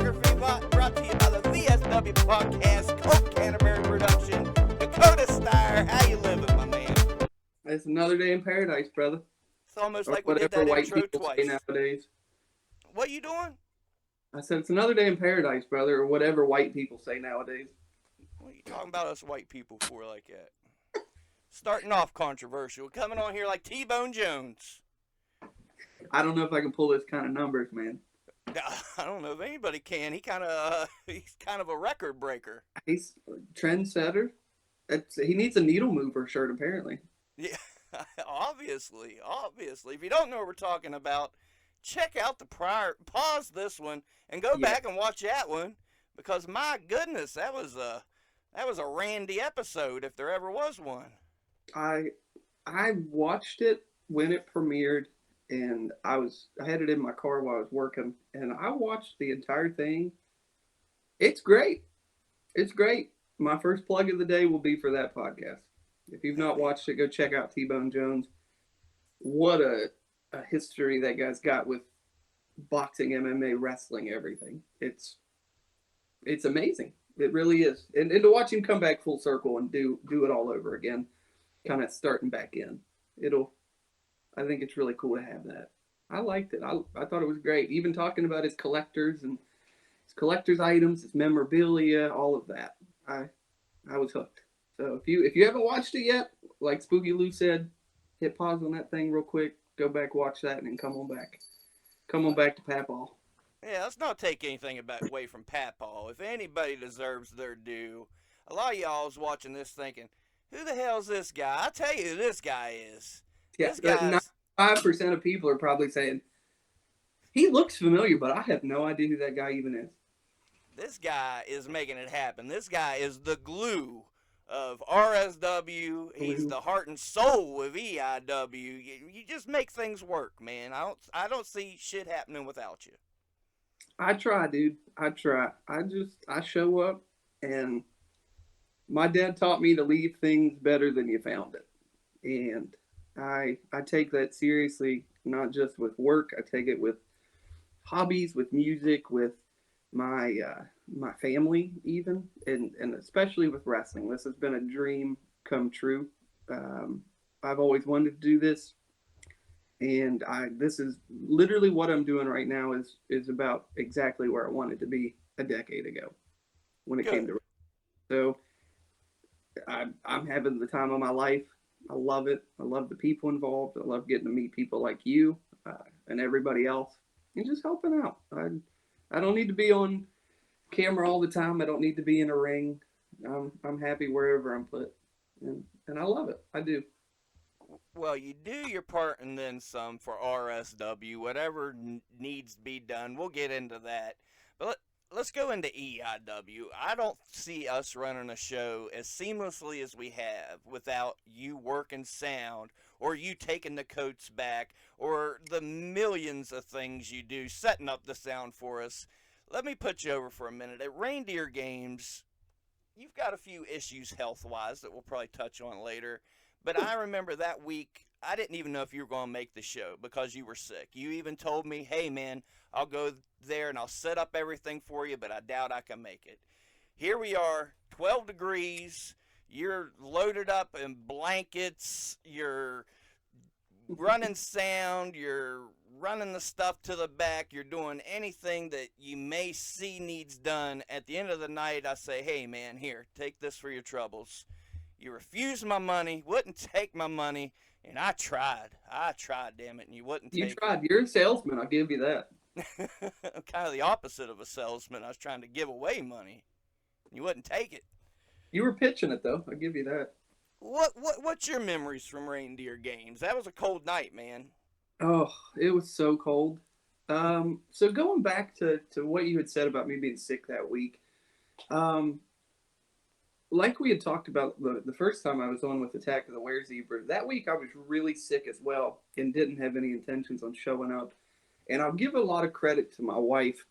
Brought to you by the VSW Podcast, Coke Canterbury Production. Dakota Stier, how you living, my man? It's another day in paradise, brother. It's almost Or like we did whatever that white intro people twice. say nowadays. What you doing? I said it's another day in paradise, brother, or whatever white people say nowadays. What are you talking about us white people for like that? Starting off controversial, coming on here like T-Bone Jones. I don't know if I can pull those kind of numbers, man. I don't know if anybody can. He's kind of a record breaker. He's a trendsetter. He needs a needle mover shirt, apparently. Yeah, obviously. If you don't know what we're talking about, check out the prior. Pause this one and go back and watch that one because my goodness, that was a Randy episode if there ever was one. I watched it when it premiered, and I had it in my car while I was working, and I watched the entire thing. It's great. It's great. My first plug of the day will be for that podcast. If you've not watched it, go check out T-Bone Jones. What a history that guy's got with boxing, MMA, wrestling, everything. It's amazing. It really is. And to watch him come back full circle and do it all over again, kind of starting back in. I think it's really cool to have that. I liked it. I thought it was great. Even talking about his collectors and his collector's items, his memorabilia, all of that. I was hooked. So if you haven't watched it yet, like Spooky Lou said, hit pause on that thing real quick, go back, watch that, and then come on back. Come on back to Papaw. Yeah, let's not take anything away from Papaw. If anybody deserves their due, a lot of y'all's watching this thinking, who the hell's this guy? I'll tell you who this guy is. Yeah, 95% of people are probably saying, he looks familiar, but I have no idea who that guy even is. This guy is making it happen. This guy is the glue of RSW. He's the heart and soul of EIW. You just make things work, man. I don't see shit happening without you. I try, dude. I try. I show up, and my dad taught me to leave things better than you found it. And I take that seriously, not just with work. I take it with hobbies, with music, with my family even, and especially with wrestling. This has been a dream come true. I've always wanted to do this, and this is literally what I'm doing right now is about exactly where I wanted to be a decade ago when it came to wrestling. So I'm having the time of my life. I love it. I love the people involved. I love getting to meet people like you and everybody else and just helping out. I don't need to be on camera all the time. I don't need to be in a ring. I'm happy wherever I'm put, and I love it. I do. Well, you do your part and then some for RSW. Whatever needs to be done, we'll get into that. But let's go into EIW. I don't see us running a show as seamlessly as we have without you working sound or you taking the coats back or the millions of things you do setting up the sound for us. Let me put you over for a minute. At Reindeer Games, you've got a few issues health-wise that we'll probably touch on later. But I remember that week, I didn't even know if you were going to make the show because you were sick. You even told me, hey, man, I'll go there and I'll set up everything for you, but I doubt I can make it. Here we are, 12 degrees. You're loaded up in blankets. You're running sound. You're running the stuff to the back. You're doing anything that you may see needs done. At the end of the night, I say, hey, man, here, take this for your troubles. You refused my money, wouldn't take my money, and I tried, damn it, and you wouldn't take it. You tried. You're a salesman, I'll give you that. I'm kind of the opposite of a salesman. I was trying to give away money. You wouldn't take it. You were pitching it, though. I'll give you that. What's your memories from Reindeer Games? That was a cold night, man. Oh, it was so cold. So going back to what you had said about me being sick that week, like we had talked about the first time I was on with Attack of the Were-Zebra, that week I was really sick as well and didn't have any intentions on showing up. And I'll give a lot of credit to my wife.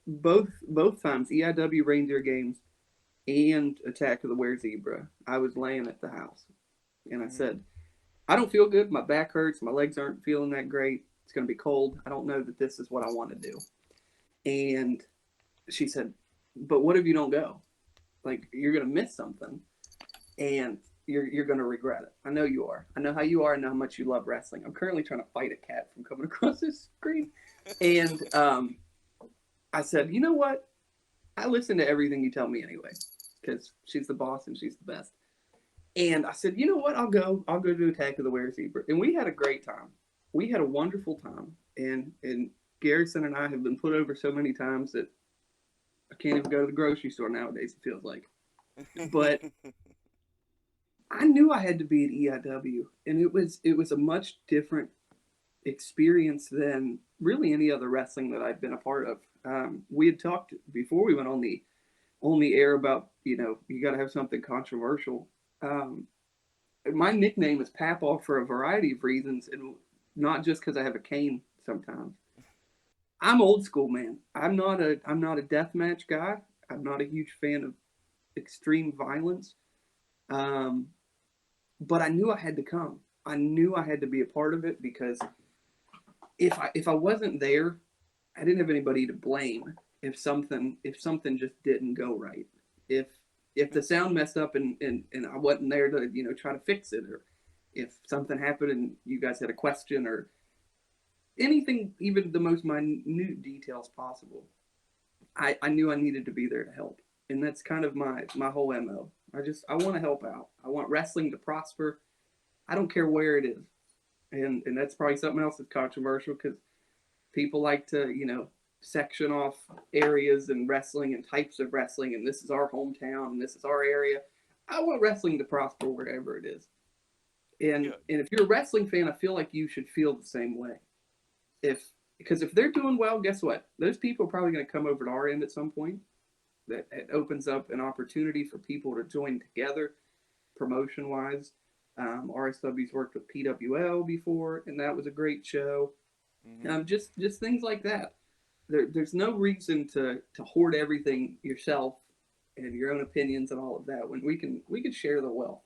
Both times, EIW Reindeer Games and Attack of the Were-Zebra, I was laying at the house. And I said, I don't feel good. My back hurts. My legs aren't feeling that great. It's going to be cold. I don't know that this is what I want to do. And she said, "But what if you don't go? Like, you're gonna miss something, and you're gonna regret it. I know you are. I know how you are. I know how much you love wrestling. I'm currently trying to fight a cat from coming across this screen." And I said, "You know what? I listen to everything you tell me anyway, because she's the boss and she's the best." And I said, "You know what? I'll go. I'll go to Attack of the Were Zebra." And we had a great time. We had a wonderful time. And Garrison and I have been put over so many times that I can't even go to the grocery store nowadays. It feels like. But I knew I had to be at EIW, and it was a much different experience than really any other wrestling that I'd been a part of. We had talked before we went on the air about, you got to have something controversial. Um, my nickname is Papaw for a variety of reasons, and not just because I have a cane. Sometimes I'm old school, man. I'm not a death match guy. I'm not a huge fan of extreme violence. Um, but I knew I had to come. I knew I had to be a part of it because if I wasn't there, I didn't have anybody to blame if something just didn't go right. If if the sound messed up and I wasn't there to try to fix it, or if something happened and you guys had a question or anything, even the most minute details possible, I knew I needed to be there to help, and that's kind of my whole mo. I want to help out. I want wrestling to prosper. I don't care where it is, and that's probably something else that's controversial because people like to section off areas and wrestling and types of wrestling, and this is our hometown and this is our area. I want wrestling to prosper wherever it is, Good. and if you're a wrestling fan, I feel like you should feel the same way. If Because if they're doing well, guess what? Those people are probably going to come over to our end at some point. That it opens up an opportunity for people to join together, promotion wise. RSW's worked with PWL before, and that was a great show. Hmm. Just things like that. There's no reason to hoard everything yourself and your own opinions and all of that when we can share the wealth.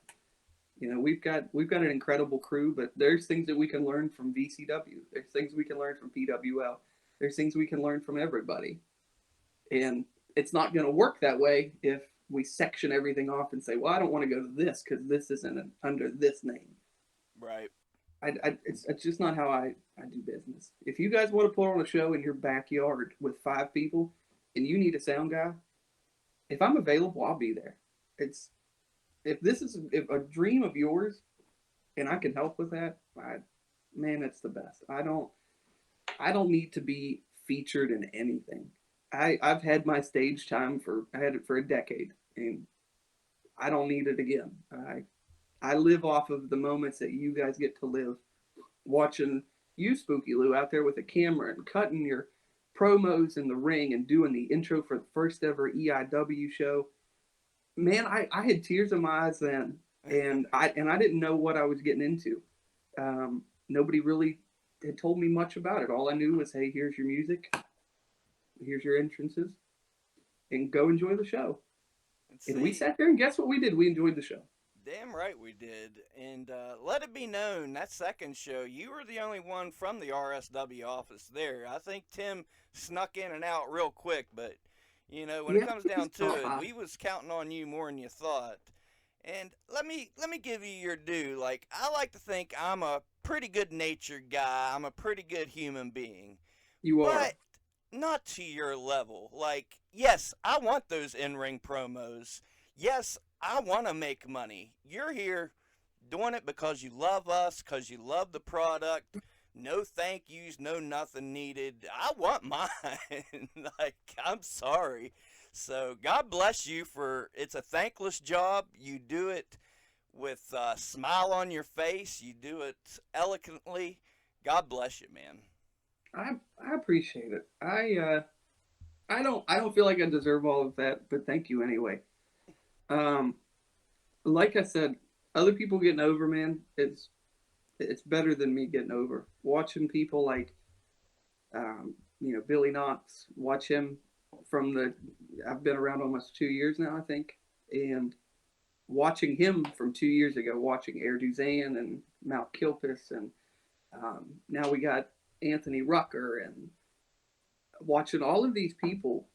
We've got an incredible crew, but there's things that we can learn from VCW. There's things we can learn from PWL. There's things we can learn from everybody, and it's not going to work that way if we section everything off and say, "Well, I don't want to go to this because this isn't under this name." Right. It's just not how I do business. If you guys want to put on a show in your backyard with 5 people and you need a sound guy, if I'm available, I'll be there. It's if a dream of yours and I can help with that, man, it's the best. I don't need to be featured in anything. I've had my stage time I had it for a decade, and I don't need it again. I live off of the moments that you guys get to live, watching you, Spooky Lou, out there with a camera and cutting your promos in the ring and doing the intro for the first ever EIW show. Man, I had tears in my eyes then, and I didn't know what I was getting into. Nobody really had told me much about it. All I knew was, hey, here's your music, here's your entrances, and go enjoy the show. And And we see, sat there, and guess what we did? We enjoyed the show. damn right we did. And let it be known that second show, you were the only one from the RSW office there. I think Tim snuck in and out real quick, but when it Yeah, comes he's down to not it, hot. we was counting on you more than you thought. And let me give you your due. Like, I like to think I'm a pretty good natured guy. I'm a pretty good human being. You are. But not to your level. Like, yes, I want those in-ring promos. Yes, I want to make money. You're here doing it because you love us, because you love the product. No thank yous, no nothing needed. I want mine. Like, I'm sorry. So, God bless you for it's a thankless job. You do it with a smile on your face, you do it eloquently. God bless you, man. I appreciate it. I don't feel like I deserve all of that, but thank you anyway. Um, like I said, other people getting over, man, it's better than me getting over. Watching people like Billy Knox, watch him from the I've been around almost 2 years now, I think, and watching him from 2 years ago, watching Air Duzan and Mount Kilpis, and now we got Anthony Rucker, and watching all of these people.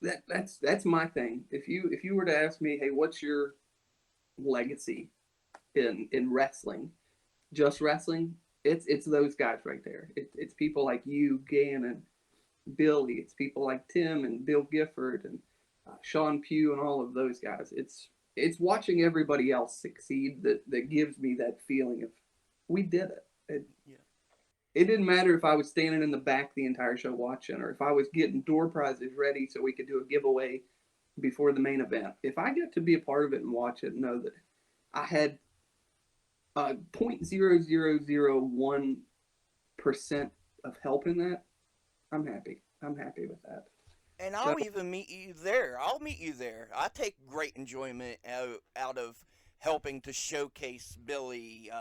That's my thing. If you were to ask me, hey, what's your legacy in wrestling? Just wrestling? It's those guys right there. It's people like you, Gannon, Billy. It's people like Tim and Bill Gifford and Sean Pugh and all of those guys. It's watching everybody else succeed that gives me that feeling of we did it. Yeah. It didn't matter if I was standing in the back the entire show watching, or if I was getting door prizes ready so we could do a giveaway before the main event. If I got to be a part of it and watch it and know that I had 0.0001% of help in that, I'm happy. I'm happy with that. And So, I'll even meet you there. I'll meet you there. I take great enjoyment out of helping to showcase Billy,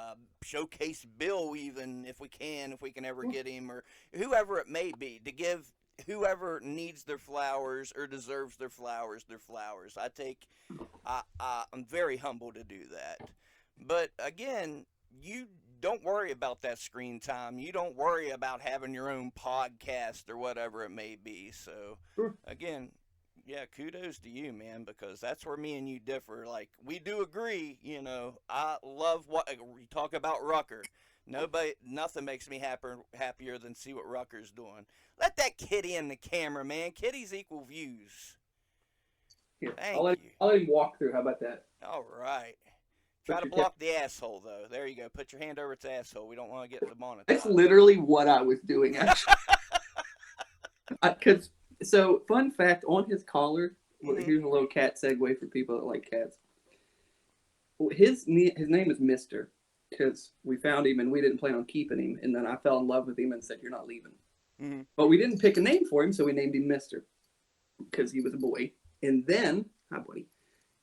showcase Bill, even if we can ever get him, or whoever it may be, to give whoever needs their flowers or deserves their flowers, their flowers. I'm very humble to do that. But again, you don't worry about that screen time. You don't worry about having your own podcast or whatever it may be. So, sure. again, yeah, kudos to you, man, because that's where me and you differ. Like, we do agree, I love what you talk about Rucker. Nothing makes me happier than see what Rucker's doing. Let that kitty in the camera, man. Kitties equal views. Here, Thank you. I'll let him walk through. How about that? All right. Try to block the asshole, though. There you go. Put your hand over its asshole. We don't want to get demonetized. That's literally what I was doing, actually. So, fun fact on his collar, here's a little cat segue for people that like cats. His name is Mister, because we found him and we didn't plan on keeping him. And then I fell in love with him and said, you're not leaving. Mm-hmm. But we didn't pick a name for him, so we named him Mister, because he was a boy. And then, hi, buddy.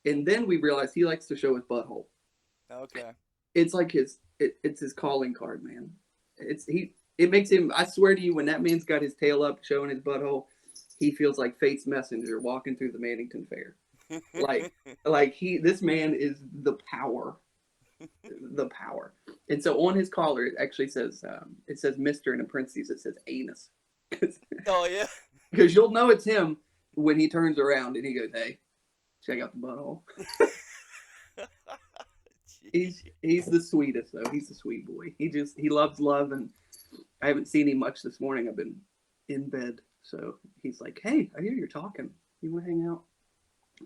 And then we realized he likes to show his butthole. Okay. It's like it's his calling card, man. It makes him, I swear to you, when that man's got his tail up showing his butthole, he feels like Fate's messenger walking through the Mannington Fair. This man is the power. The power. And so on his collar it actually says Mr. and in parentheses it says anus. Oh yeah. Because you'll know it's him when he turns around and he goes, hey, check out the butthole. He's the sweetest though. He's a sweet boy. He loves love, and I haven't seen him much this morning. I've been in bed, so he's like, "Hey, I hear you're talking. You want to hang out?"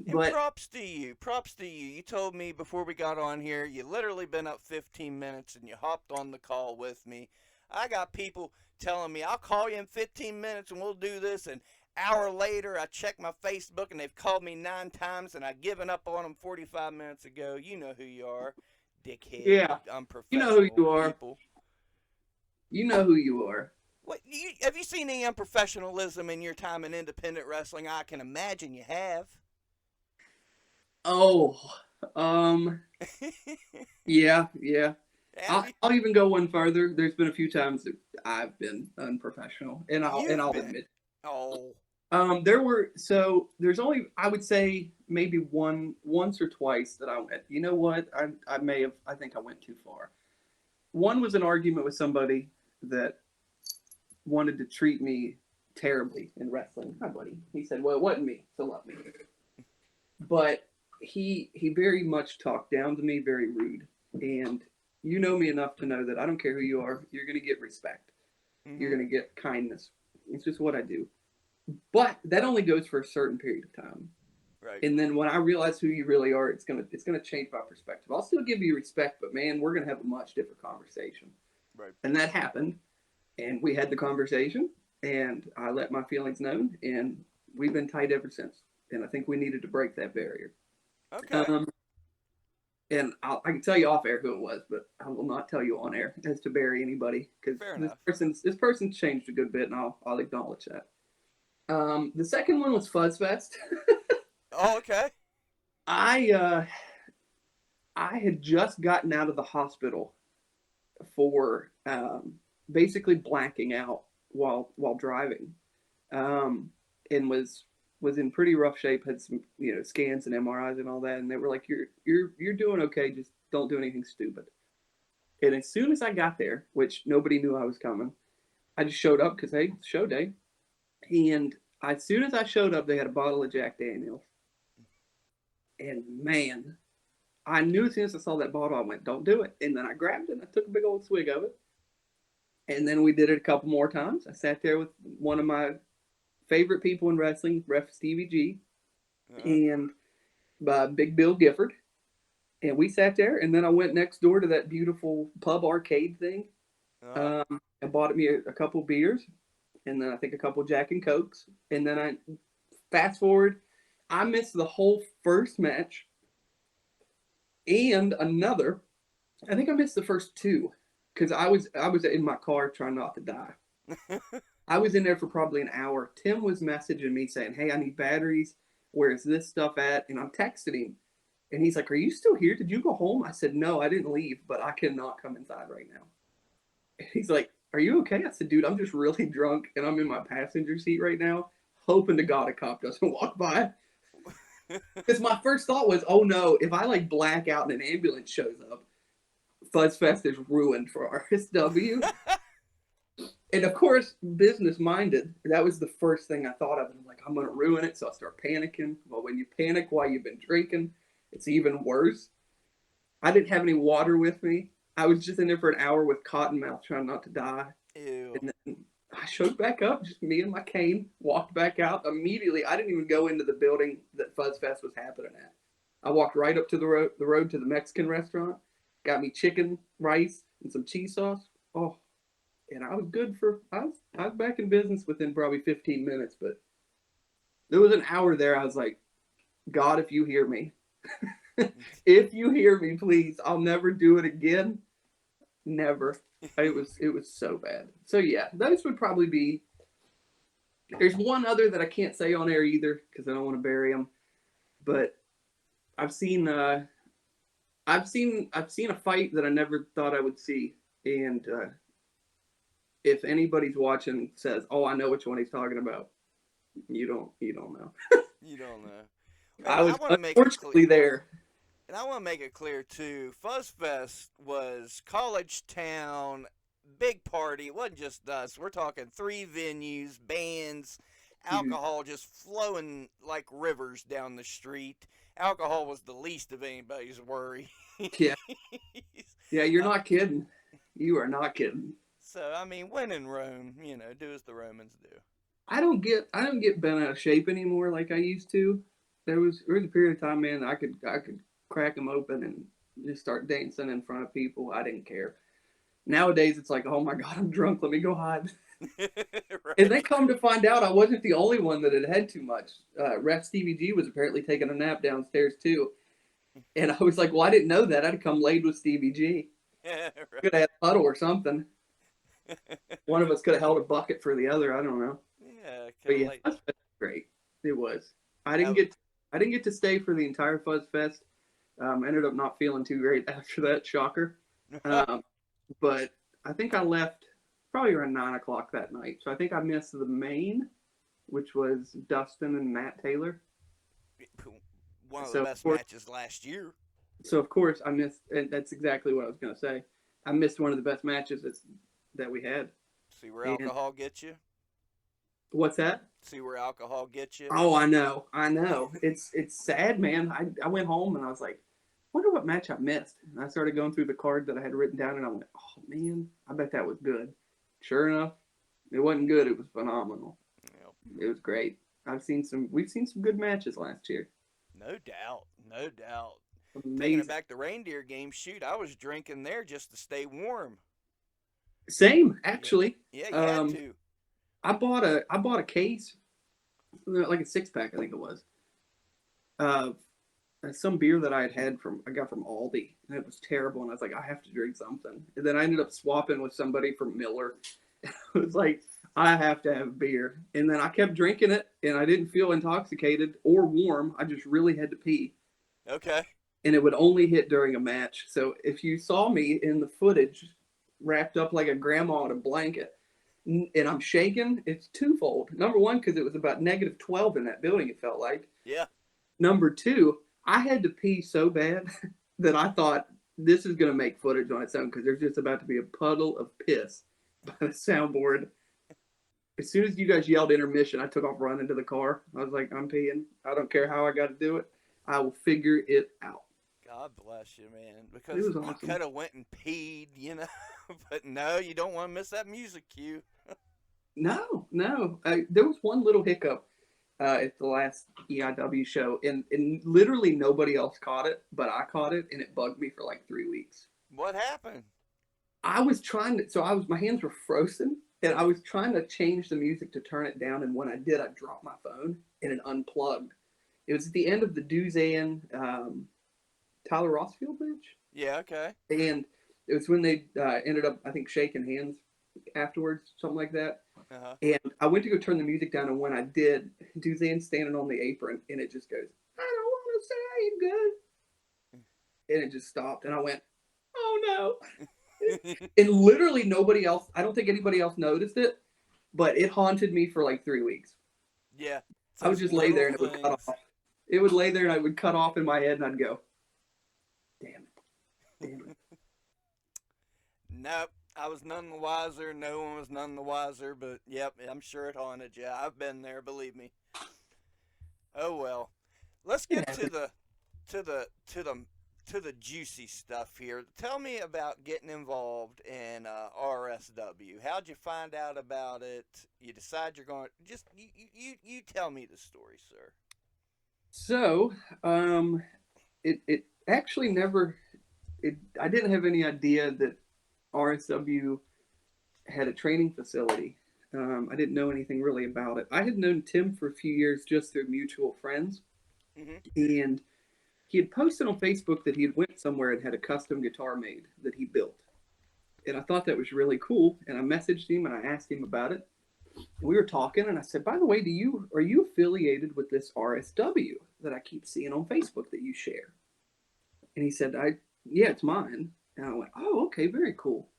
And props to you. Props to you. You told me before we got on here, you literally been up 15 minutes and you hopped on the call with me. I got people telling me, I'll call you in 15 minutes and we'll do this. And hour later, I check my Facebook and they've called me 9 times and I've given up on them 45 minutes ago. You know who you are, dickhead. Yeah. Unprofessional you know who you are. People. You know who you are. What, have you seen any unprofessionalism in your time in independent wrestling? I can imagine you have. Oh, yeah. I'll even go one further. There's been a few times that I've been unprofessional, and I'll admit. Oh. There's only, I would say, maybe once or twice that I went, you know what, I think I went too far. One was an argument with somebody that wanted to treat me terribly in wrestling. Hi, buddy. He said, well, it wasn't me, so love me. But he very much talked down to me, very rude. And you know me enough to know that I don't care who you are, you're going to get respect. Mm-hmm. You're going to get kindness. It's just what I do. But that only goes for a certain period of time. Right. And then when I realize who you really are, it's gonna change my perspective. I'll still give you respect, but man, we're gonna have a much different conversation. Right. And that happened, and we had the conversation, and I let my feelings known, and we've been tight ever since. And I think we needed to break that barrier. Okay. And I can tell you off air who it was, but I will not tell you on air as to bury anybody, because this person's changed a good bit, and I'll acknowledge that. The second one was Fuzz Fest. Oh, okay. I had just gotten out of the hospital for basically blacking out while driving, and was in pretty rough shape. Had some scans and MRIs and all that, and they were like, "You're doing okay. Just don't do anything stupid." And as soon as I got there, which nobody knew I was coming, I just showed up because hey, it's show day. And as soon as I showed up, they had a bottle of Jack Daniels. And man, I knew as soon as I saw that bottle, I went, "Don't do it." And then I grabbed it and I took a big old swig of it. And then we did it a couple more times. I sat there with one of my favorite people in wrestling, Ref Stevie G, Uh, and Big Bill Gifford. And we sat there, and then I went next door to that beautiful pub arcade thing. uh, I bought me a couple beers, and then I think a couple Jack and Cokes. And then I fast forward, I missed the whole first match and another. I think I missed the first two because I was in my car trying not to die. I was in there for probably an hour. Tim was messaging me saying, "Hey, I need batteries. Where's this stuff at?" And I'm texting him. And he's like, "Are you still here? Did you go home?" I said, "No, I didn't leave, but I cannot come inside right now." And he's like, "Are you okay?" I said, "Dude, I'm just really drunk and I'm in my passenger seat right now, hoping to God a cop doesn't walk by." Because my first thought was, oh no, if I like black out and an ambulance shows up, Fuzzfest is ruined for RSW. And of course, business minded, that was the first thing I thought of. And I'm like, I'm going to ruin it. So I start panicking. Well, when you panic while you've been drinking, it's even worse. I didn't have any water with me. I was just in there for an hour with cotton mouth trying not to die. Ew. And then I showed back up, just me and my cane, walked back out immediately. I didn't even go into the building that Fuzzfest was happening at. I walked right up to the road to the Mexican restaurant, got me chicken, rice, and some cheese sauce. Oh, and I was good for I was back in business within probably 15 minutes, but there was an hour there. I was like, God, if you hear me, if you hear me, please, I'll never do it again. Never. It was so bad. So yeah, those would probably be. There's one other that I can't say on air either because I don't want to bury him. But I've seen I've seen a fight that I never thought I would see, and if anybody's watching says, "Oh, I know which one he's talking about," you don't know. You don't know. And I I was want to make it clear. unfortunately there. And I want to make it clear too. Fuzzfest was college town, big party. It wasn't just us. We're talking 3 venues, bands, Dude. alcohol just flowing like rivers down the street. Alcohol was the least of anybody's worry. Yeah, yeah, you're uh, not kidding. You are not kidding. so I mean, when in Rome, do as the Romans do. I don't get bent out of shape anymore like I used to. There was a period of time, man, I could crack them open and just start dancing in front of people. I didn't care. Nowadays, it's like, oh my god, I'm drunk. Let me go hide. And Right. then come to find out, I wasn't the only one that had had too much. Ref Stevie G was apparently taking a nap downstairs too, and I was like, well, I didn't know that. I'd come laid with Stevie G. Could have had a puddle or something. Right. One of us could have held a bucket for the other. I don't know. Yeah, kind But of yeah, like that's great. It was. I didn't that. get I didn't get to stay for the entire Fuzz Fest. Ended up not feeling too great after that. Shocker. Um, but I think I left probably around 9 o'clock that night. So I think I missed the main, which was Dustin and Matt Taylor. One of the So of best course, matches last year. I missed. And that's exactly what I was going to say. I missed one of the best matches that we had. See where And alcohol gets you. what's that? See where alcohol gets you. Oh, I know. It's sad, man. I went home and I was like, wonder what match I missed. And I started going through the card that I had written down, and I went, oh man, I bet that was good. Sure enough, it wasn't good. It was phenomenal. Yep. It was great. We've seen some good matches last year. No doubt. No doubt. Taking it Amazing. back to reindeer games, shoot, I was drinking there just to stay warm. Same Yeah. actually. Yeah, you had Um, to. I bought a case, like a 6 pack, I think it was. Uh, some beer that I got from Aldi, and it was terrible. And I was like, I have to drink something. And then I ended up swapping with somebody from Miller. It was like, I have to have beer. And then I kept drinking it, and I didn't feel intoxicated or warm. I just really had to pee, Okay. and it would only hit during a match. So if you saw me in the footage, wrapped up like a grandma in a blanket, and I'm shaking, it's twofold. Number one, because it was about -12 in that building. It felt like. Yeah. Number two, I had to pee so bad that I thought this is going to make footage on its own because there's just about to be a puddle of piss by the soundboard. as soon as you guys yelled intermission, I took off running to the car. I was like, I'm peeing. I don't care how I got to do it. I will figure it out. God bless you, man. It Because was you awesome. could have went and peed, you know. But no, you don't want to miss that music cue. No, no. There was one little hiccup at the last EIW show, and literally nobody else caught it, but I caught it, and it bugged me for like 3 weeks. What happened? I was trying to, so I was, my hands were frozen, and I was trying to change the music to turn it down, and when I did, I dropped my phone and it unplugged. It was at the end of the Duzan Tyler Rossfield match, Yeah, okay. and it was when they ended up, I think, shaking hands afterwards, something like that. Uh huh. And I went to go turn the music down, and when I did, Duzan's standing on the apron, and it just goes, "I don't want to say good," and it just stopped, and I went, "Oh no!" And literally nobody else. I don't think anybody else noticed it, but it haunted me for like 3 weeks. Yeah. It's I would those just lay little there, and it would cut things. off. It would lay there, and I would cut off in my head, and I'd go, "Damn it, damn it." Nope. I was none the wiser. No one was none the wiser. But yep, I'm sure it haunted you. I've been there. Believe me. Oh well. Let's It get happened. to the to the to the juicy stuff here. Tell me about getting involved in RSW. How'd you find out about it? You decide you're going. Just you tell me the story, sir. So, it actually never. I didn't have any idea that RSW had a training facility. I didn't know anything really about it. I had known Tim for a few years just through mutual friends, Mhm. and he had posted on Facebook that he had went somewhere and had a custom guitar made that he built. And I thought that was really cool. And I messaged him and I asked him about it. And we were talking, and I said, "By the way, do you are you affiliated with this RSW that I keep seeing on Facebook that you share?" And he said, "I yeah, it's mine." And I went, "Oh, okay, very cool."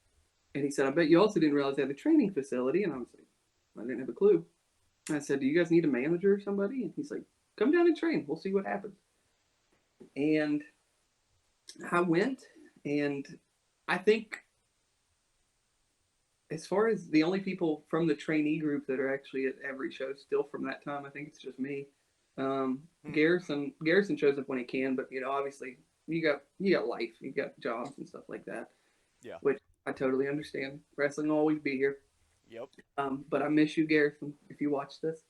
And he said, "I bet you also didn't realize they had a training facility." And I was like, "I didn't have a clue." And I said, "Do you guys need a manager or somebody?" And he's like, "Come down and train. We'll see what happens." And I went, and I think as far as the only people from the trainee group that are actually at every show still from that time, I think it's just me. Hmm. Garrison shows up when he can, but obviously you got life, you got jobs and stuff like that, Yeah. which I totally understand. Wrestling will always be here. Yep. But I miss you, Garrison, if you watch this.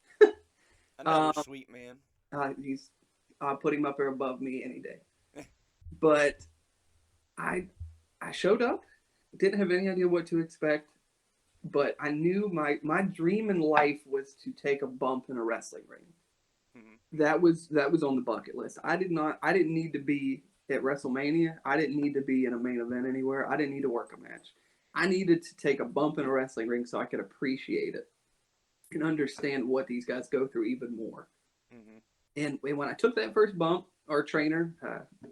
Another Um, sweet man. he's I put him up there above me any day. But I I showed up, didn't have any idea what to expect, but I knew my dream in life was to take a bump in a wrestling ring. Hmm. That was on the bucket list. I didn't need to be at WrestleMania. I didn't need to be in a main event anywhere. I didn't need to work a match. I needed to take a bump in a wrestling ring so I could appreciate it and understand what these guys go through even more. Hmm. And when I took that first bump, our trainer,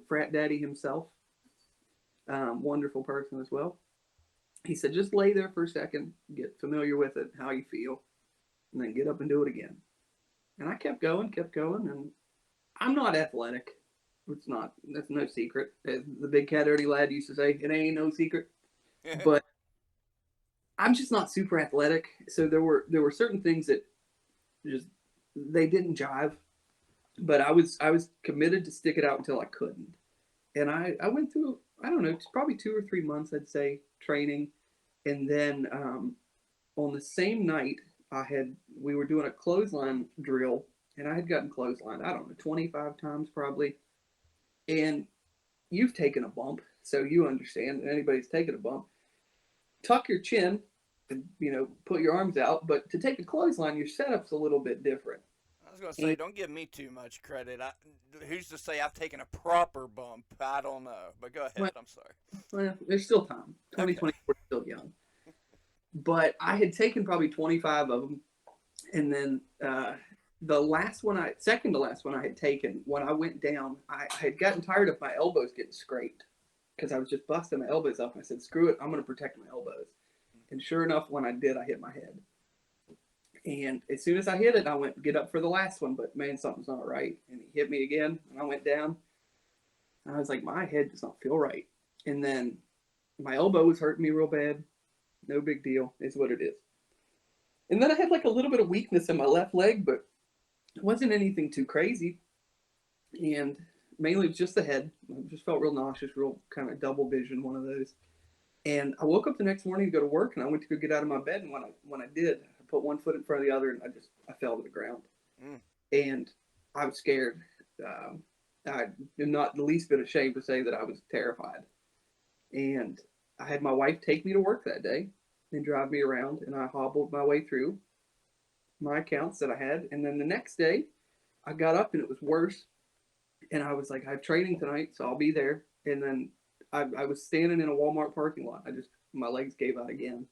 Frat Daddy himself, wonderful person as well, he said, "Just lay there for a second, get familiar with it, how you feel, and then get up and do it again." And I kept going, and I'm not athletic. It's not. That's no secret. As the big cat dirty lad used to say, "It ain't no secret." But I'm just not super athletic. So there were certain things that just they didn't jive. But I was committed to stick it out until I couldn't. And I went through, I don't know, it's probably 2 or 3 months, I'd say, training. And then on the same night, we were doing a clothesline drill, and I had gotten clotheslined, I don't know, 25 times probably. And you've taken a bump, so you understand. And anybody's taken a bump, tuck your chin, and put your arms out. But to take a clothesline, your setup's a little bit different. I was gonna say, And don't give me too much credit. Who's to say I've taken a proper bump? I don't know, but go ahead. well, I'm sorry. there's still time. Okay. 2024 is still young. But I had taken probably 25 of them, and then the last one, second to last one I had taken, when I went down, I had gotten tired of my elbows getting scraped because I was just busting my elbows up. And I said, "Screw it, I'm going to protect my elbows." And sure enough, when I did, I hit my head. And as soon as I hit it, I went get up for the last one, but man, something's not right. And he hit me again, and I went down. And I was like, my head does not feel right. And then my elbow was hurting me real bad. No big deal. It's what it is. And then I had like a little bit of weakness in my left leg, but it wasn't anything too crazy. And mainly it was just the head. I just felt real nauseous, real kind of double vision, one of those. And I woke up the next morning to go to work, and I went to go get out of my bed. And when I did, I put one foot in front of the other, and I fell to the ground. Mm. And I was scared. I am not the least bit ashamed to say that I was terrified. And I had my wife take me to work that day and drive me around, and I hobbled my way through my accounts that I had. And then the next day, I got up and it was worse. And I was like, I have training tonight, so I'll be there. And then I was standing in a Walmart parking lot. My legs gave out again.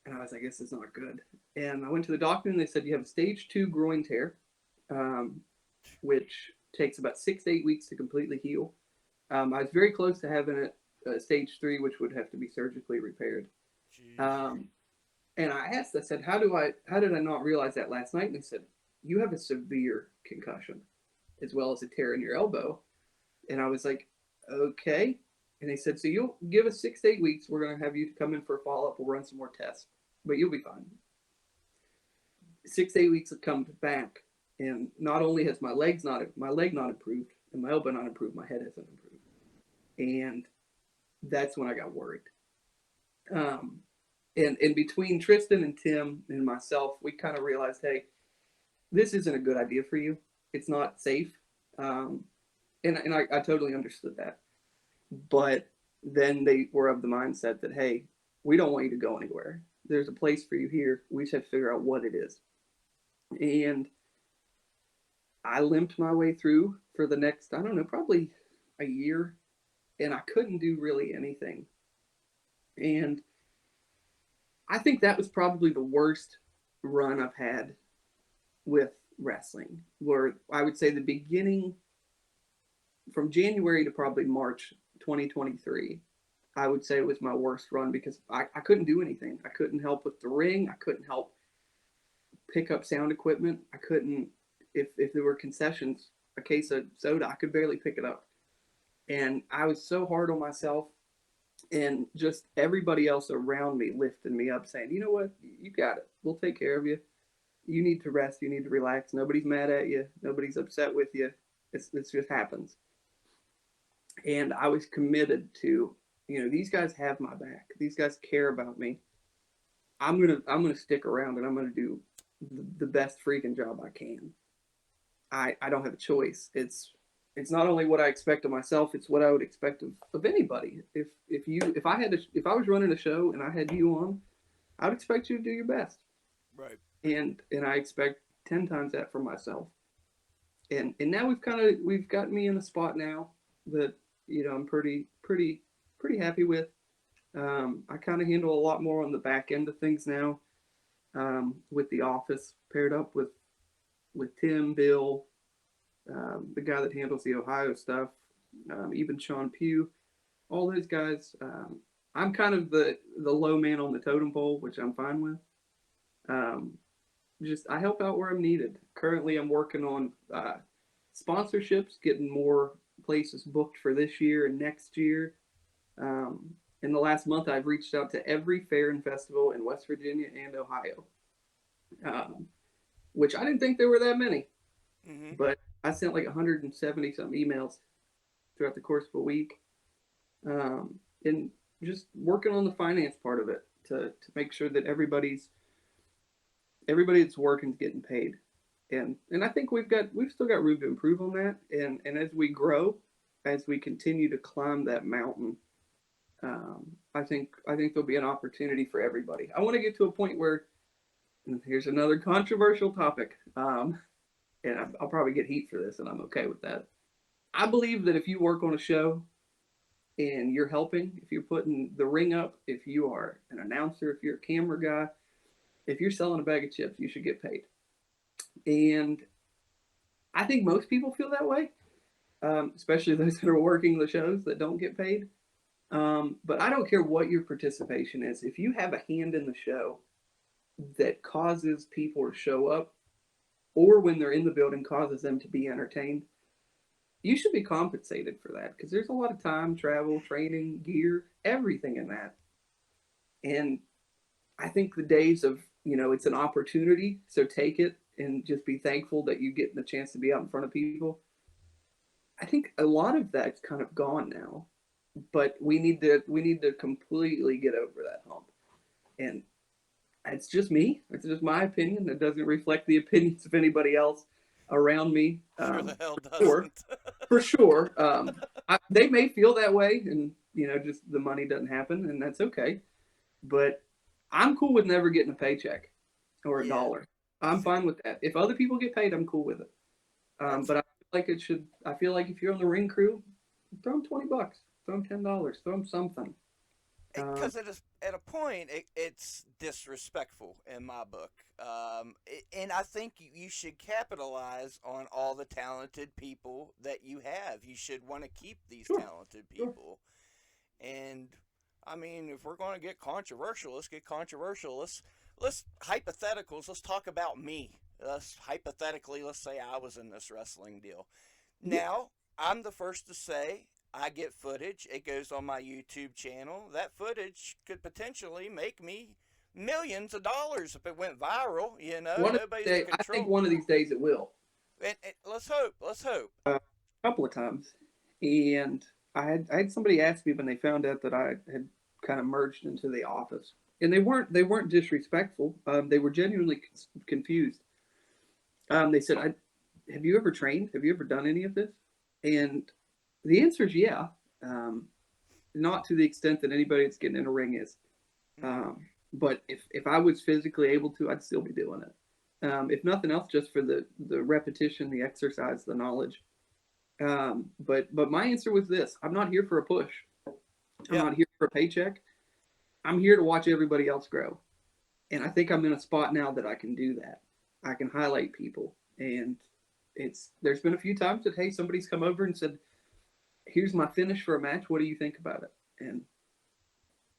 And I was like, this is not good. And I went to the doctor, and they said, you have a stage 2 groin tear, which takes about 6 to 8 weeks to completely heal. I was very close to having it stage 3, which would have to be surgically repaired. Um, and I said, how did I not realize that last night? And they said, you have a severe concussion as well as a tear in your elbow. And I was like, okay. And they said, so you'll give us 6 to 8 weeks. We're going to have you come in for a follow up. We'll run some more tests, but you'll be fine. 6 to 8 weeks have come back. And not only has my leg not improved and my elbow not improved, my head hasn't improved. And that's when I got worried. And between Tristan and Tim and myself, we kind of realized, hey, this isn't a good idea for you. It's not safe. And I totally understood that. But then they were of the mindset that, hey, we don't want you to go anywhere. There's a place for you here. We just have to figure out what it is. And I limped my way through for the next, I don't know, probably a year. And I couldn't do really anything. And I think that was probably the worst run I've had with wrestling, where I would say the beginning from January to probably March 2023, I would say it was my worst run because I couldn't do anything. I couldn't help with the ring. I couldn't help pick up sound equipment. I couldn't, if there were concessions, a case of soda, I could barely pick it up. And I was so hard on myself, and just everybody else around me lifted me up saying, you know what, you got it. We'll take care of you. You need to rest. You need to relax. Nobody's mad at you. Nobody's upset with you. It just happens. And I was committed to, these guys have my back. These guys care about me. I'm gonna stick around, and I'm gonna do the best freaking job I can. I don't have a choice. It's not only what I expect of myself, it's what I would expect of anybody. If I was running a show and I had you on, I would expect you to do your best. Right. And I expect 10 times that from myself. And now we've got me in a spot now that I'm pretty happy with. I kind of handle a lot more on the back end of things now, with the office paired up with Tim, Bill, the guy that handles the Ohio stuff, even Sean Pugh, all those guys. I'm kind of the low man on the totem pole, which I'm fine with. Just I help out where I'm needed. Currently, I'm working on sponsorships, getting more places booked for this year and next year. In the last month, I've reached out to every fair and festival in West Virginia and Ohio, which I didn't think there were that many. Mm-hmm. But I sent like 170 some emails throughout the course of a week, and just working on the finance part of it to make sure that everybody that's working is getting paid. And I think we've still got room to improve on that. And as we grow, as we continue to climb that mountain, I think there'll be an opportunity for everybody. I want to get to a point where, and here's another controversial topic, and I'll probably get heat for this, and I'm okay with that. I believe that if you work on a show and you're helping, if you're putting the ring up, if you are an announcer, if you're a camera guy, if you're selling a bag of chips, you should get paid. And I think most people feel that way, especially those that are working the shows that don't get paid. But I don't care what your participation is. If you have a hand in the show that causes people to show up, or when they're in the building causes them to be entertained, you should be compensated for that, because there's a lot of time, travel, training, gear, everything in that. And I think the days of it's an opportunity, so take it and just be thankful that you get the chance to be out in front of people. I think a lot of that's kind of gone now, but we need to completely get over that hump. And it's just me. It's just my opinion. It doesn't reflect the opinions of anybody else around me. Sure the hell For sure, doesn't. for sure. They may feel that way, and just the money doesn't happen, and that's okay. But I'm cool with never getting a paycheck or a Yeah. dollar. I'm See, fine with that. If other people get paid, I'm cool with it. that's But I feel like it should. I feel like if you're on the ring crew, throw them $20, throw them $10, throw them something. Um, because it is at a point it's disrespectful in my book, and I think you should capitalize on all the talented people that you have. You should want to keep these sure, talented sure. people, and I mean, if we're going to get controversial, let's get controversial. Let's hypotheticals. Let's talk about me. Let's hypothetically, let's say I was in this wrestling deal. Yeah, Now, I'm the first to say I get footage. It goes on my YouTube channel. That footage could potentially make me millions of dollars if it went viral. one of Nobody's these in days, I think control. one of these days it will. And let's hope. Let's hope. A couple of times, and I had somebody ask me when they found out that I had kind of merged into the office, and they weren't disrespectful. They were genuinely confused. They said, "Have you ever trained? Have you ever done any of this?" And the answer is yeah. Um, Not to the extent that anybody that's getting in a ring is. Hmm. But if I was physically able to, I'd still be doing it. If nothing else, just for the repetition, the exercise, the knowledge. But my answer was this: I'm not here for a push. I'm Yeah. not here for a paycheck. I'm here to watch everybody else grow. And I think I'm in a spot now that I can do that. I can highlight people, and there's been a few times that hey, somebody's come over and said, "Here's my finish for a match. What do you think about it?" And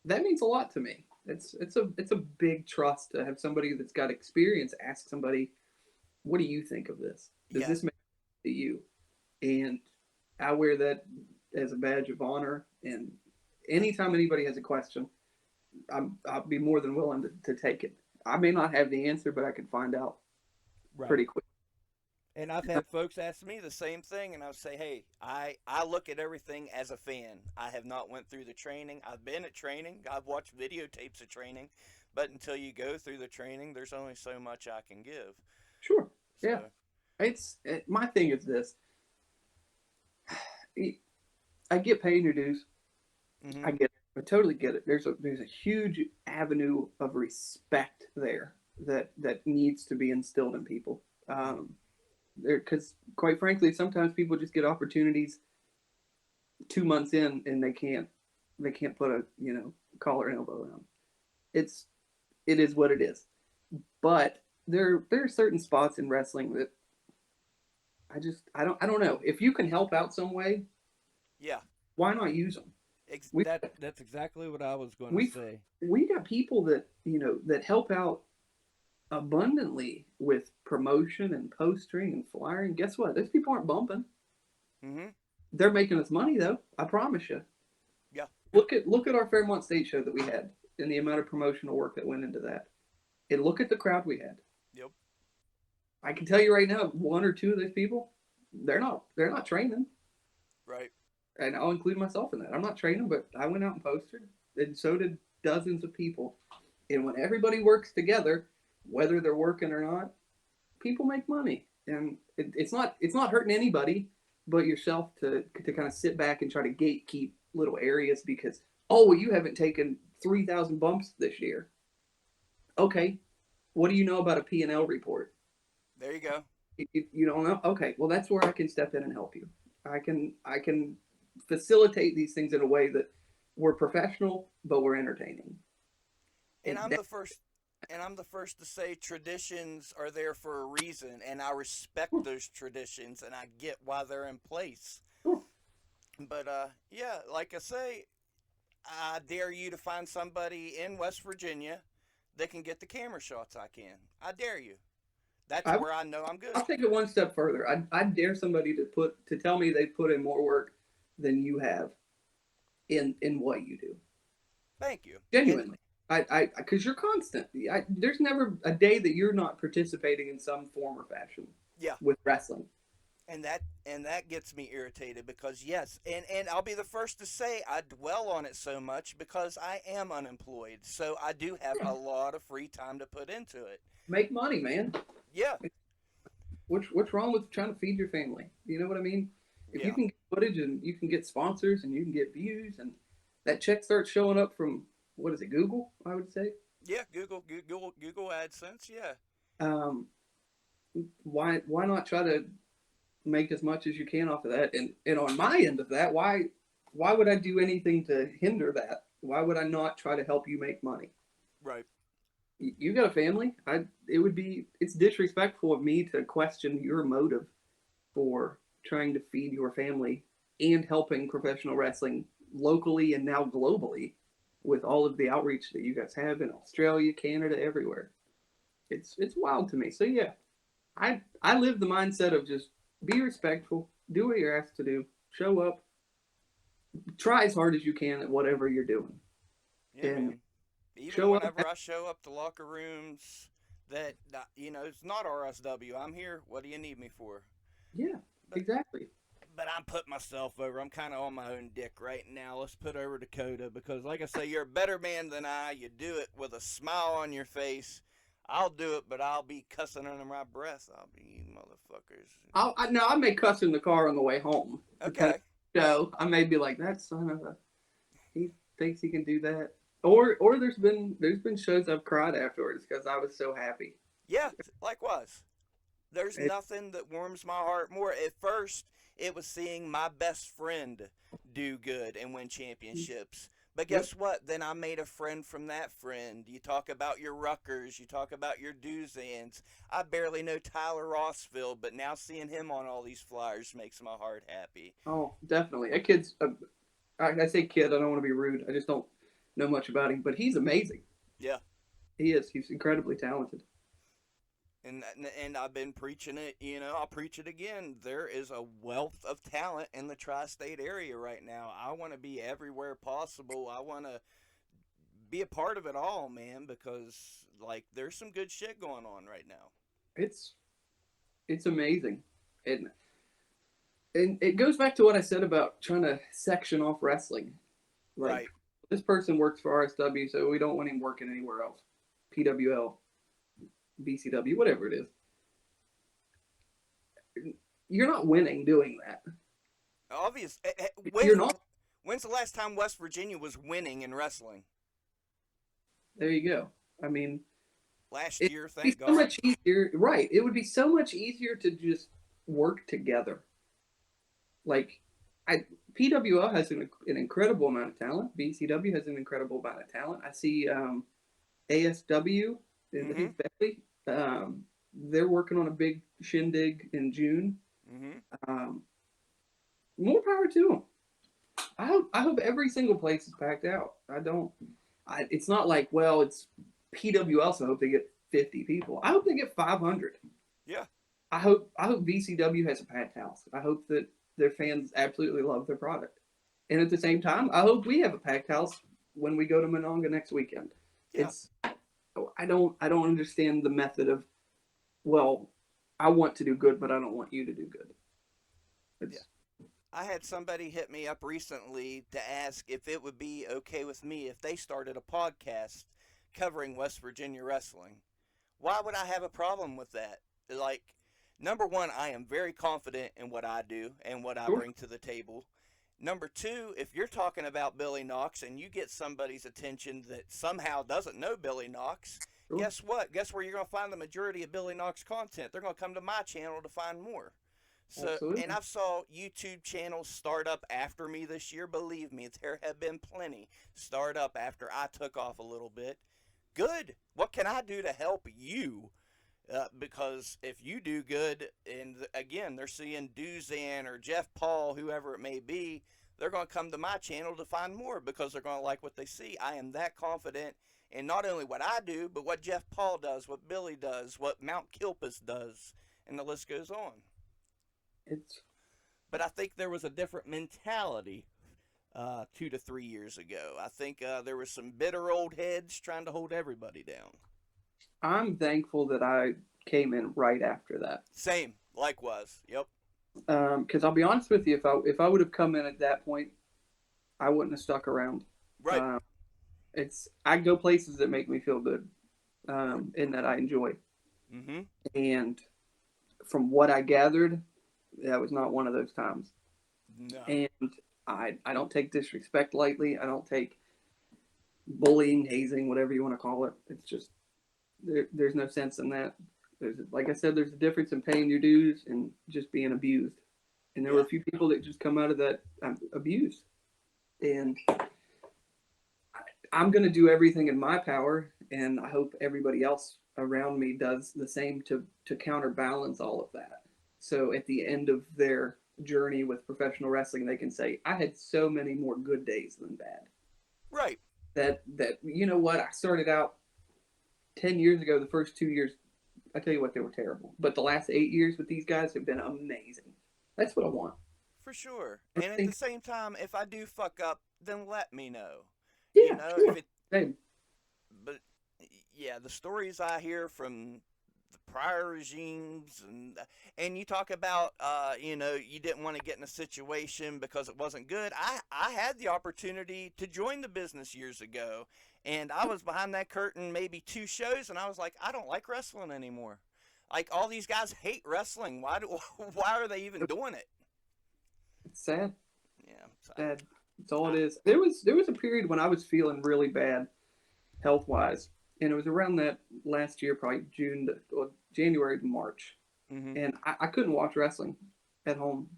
that means a lot to me. It's a big trust to have somebody that's got experience ask somebody, "What do you think of this? Does Yeah. this make sense to you?" And I wear that as a badge of honor. And anytime anybody has a question, I'll be more than willing to take it. I may not have the answer, but I can find out Right. pretty quick. And I've had folks ask me the same thing, and I'll say, "Hey, I look at everything as a fan. I have not went through the training. I've been at training. I've watched videotapes of training, but until you go through the training, there's only so much I can give." Sure. Yeah. So, My thing is this. I get paying your dues. hmm I get it. I totally get it. There's a huge avenue of respect there that needs to be instilled in people. Because quite frankly, sometimes people just get opportunities 2 months in and they can't put a collar and elbow around. It's it is what it is. But there are certain spots in wrestling that I don't know. If you can help out some way, yeah, why not use them? We that's exactly what I was going to we say. we got people that help out abundantly with promotion and postering and flyering. Guess what? Those people aren't bumping. Hmm. They're making us money though. I promise you. Yeah. Look at our Fairmont State show that we had and the amount of promotional work that went into that. And look at the crowd we had. Yep. I can tell you right now, one or two of those people, they're not training, Right. and I'll include myself in that. I'm not training, but I went out and posted, and so did dozens of people. And when everybody works together, whether they're working or not, people make money, and it's not hurting anybody but yourself to kind of sit back and try to gatekeep little areas because oh well you haven't taken 3,000 bumps this year. Okay, what do you know about a P&L report? There you go. You don't know? Okay, well that's where I can step in and help you. I can facilitate these things in a way that we're professional but we're entertaining. And And I'm that, the first. And I'm the first to say traditions are there for a reason, and I respect those traditions, and I get why they're in place. But yeah, like I say, I dare you to find somebody in West Virginia that can get the camera shots I can. I dare you. That's I, where I know I'm good. I'll take it one step further. I dare somebody to tell me they put in more work than you have in what you do. Thank you. And Genuinely. Because you're constant. There's never a day that you're not participating in some form or fashion Yeah, with wrestling. and that gets me irritated because yes, and I'll be the first to say I dwell on it so much because I am unemployed, so I do have a lot of free time to put into it. Make money, man. Yeah, What's wrong with trying to feed your family? You know what I mean? If you yeah, can get footage and you can get sponsors and you can get views and that check starts showing up from what is it, Google? I would say. yeah. Google AdSense. Yeah, Um, why not try to make as much as you can off of that? And on my end of that, why would I do anything to hinder that? Why would I not try to help you make money? right. You got a family. It's disrespectful of me to question your motive for trying to feed your family and helping professional wrestling locally and now globally with all of the outreach that you guys have in Australia, Canada, everywhere. It's wild to me. So yeah, I live the mindset of just be respectful, do what you're asked to do, show up, try as hard as you can at whatever you're doing, Yeah, and man. Even show up. whenever I show up to locker rooms that it's not RSW. I'm here. What do you need me for? Yeah, But exactly. I'm putting myself over. I'm kind of on my own dick right now. Let's put over Dakota because, like I say, you're a better man than I. You do it with a smile on your face. I'll do it, but I'll be cussing under my breath. I'll be you motherfuckers. I may cuss in the car on the way home, depending Okay. on the show. I may be like, that son of a, he thinks he can do that. Or there's been shows I've cried afterwards because I was so happy. Yeah, likewise. There's It, nothing that warms my heart more. At first, it was seeing my best friend do good and win championships. But yep. guess what? Then I made a friend from that friend. You talk about your Ruckers, you talk about your Duzans. I barely know Tyler Rossfield, but now seeing him on all these flyers makes my heart happy. Oh, definitely. A kid's. I say kid. I don't want to be rude. I just don't know much about him, but he's amazing. Yeah. He is. He's incredibly talented. And I've been preaching it, I'll preach it again. There is a wealth of talent in the tri-state area right now. I want to be everywhere possible. I want to be a part of it all, man, because like there's some good shit going on right now. It's it's amazing, and it goes back to what I said about trying to section off wrestling. Like Right. this person works for RSW, so we don't want him working anywhere else. PWL, BCW, whatever it is. You're not winning doing that. Obvious. You're not. When's the last time West Virginia was winning in wrestling? There you go. I mean, Last it'd year, be thank so God. much easier. Right. It would be so much easier to just work together. Like, I PWL has an incredible amount of talent. BCW has an incredible amount of talent. I see ASW in Mm-hmm. East Valley. They're working on a big shindig in June. Mm-hmm. Um, more power to them. I hope every single place is packed out. I don't. It's not like it's PWL, so I hope they get 50 people. I hope they get 500. Yeah. I hope VCW has a packed house. I hope that their fans absolutely love their product. And at the same time, I hope we have a packed house when we go to Monongah next weekend. Yeah. I don't understand the method of, well, I want to do good, but I don't want you to do good. Yeah. It's I had somebody hit me up recently to ask if it would be okay with me if they started a podcast covering West Virginia wrestling. Why would I have a problem with that? Like, number one, I am very confident in what I do and what I sure, bring to the table. Number two, if you're talking about Billy Knox and you get somebody's attention that somehow doesn't know Billy Knox, sure, guess what? Guess where you're going to find the majority of Billy Knox content? They're going to come to my channel to find more. So, and absolutely. I've saw YouTube channels start up after me this year. Believe me, there have been plenty start up after I took off a little bit. Good. What can I do to help you? Because if you do good, and again, they're seeing Duzan or Jeff Paul, whoever it may be, they're going to come to my channel to find more because they're going to like what they see. I am that confident in not only what I do, but what Jeff Paul does, what Billy does, what Mount Kilpus does, and the list goes on. It's But I think there was a different mentality 2 to 3 years ago. I think there were some bitter old heads trying to hold everybody down. I'm thankful that I came in right after that. Same, likewise. Yep. Because I'll be honest with you, if I would have come in at that point, I wouldn't have stuck around. Right. Um, I go places that make me feel good, and that I enjoy. Mm-hmm. And from what I gathered, that was not one of those times. No. And I don't take disrespect lightly. I don't take bullying, hazing, whatever you want to call it. It's just there's no sense in that. There's, like I said, there's a difference in paying your dues and just being abused. And there were Yeah. a few people that just come out of that abuse. And I'm going to do everything in my power, and I hope everybody else around me does the same to counterbalance all of that. So at the end of their journey with professional wrestling, they can say, "I had so many more good days than bad." Right. That you know what? I started out 10 years ago. The first 2 years, I tell you what, they were terrible. But the last 8 years with these guys have been amazing. That's what I want. For sure. I And at the think, same time, if I do fuck up, then let me know. You yeah, know, if sure. it Hey, but yeah, the stories I hear from the prior regimes, and you talk about you didn't want to get in a situation because it wasn't good. I had the opportunity to join the business years ago, and I was behind that curtain maybe 2 shows, and I was like, I don't like wrestling anymore. Like, all these guys hate wrestling. Why are they even doing it? it's sad. Yeah, so Sad. That's all I, it is. There was a period when I was feeling really bad health wise, and it was around that last year, probably or January to March, mm-hmm, and I couldn't watch wrestling at home.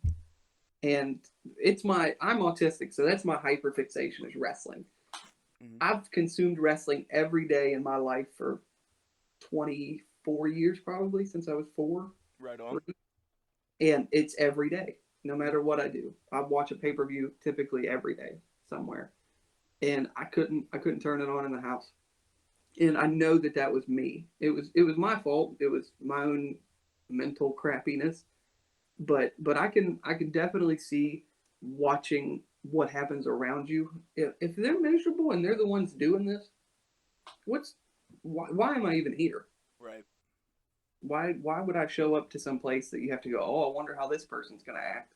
And I'm autistic, so that's my hyperfixation is wrestling. mm-hmm. I've consumed wrestling every day in my life for 24 years, probably since I was four, Right on. 3, and it's every day, no matter what I do. I watch a pay per view typically every day somewhere, and I couldn't turn it on in the house, and I know that was me. It was my fault. It was my own mental crappiness, but I can definitely see watching what happens around you. If they're miserable and they're the ones doing this, what's why am I even here? Right. Why would I show up to some place that you have to go? Oh, I wonder how this person's gonna act.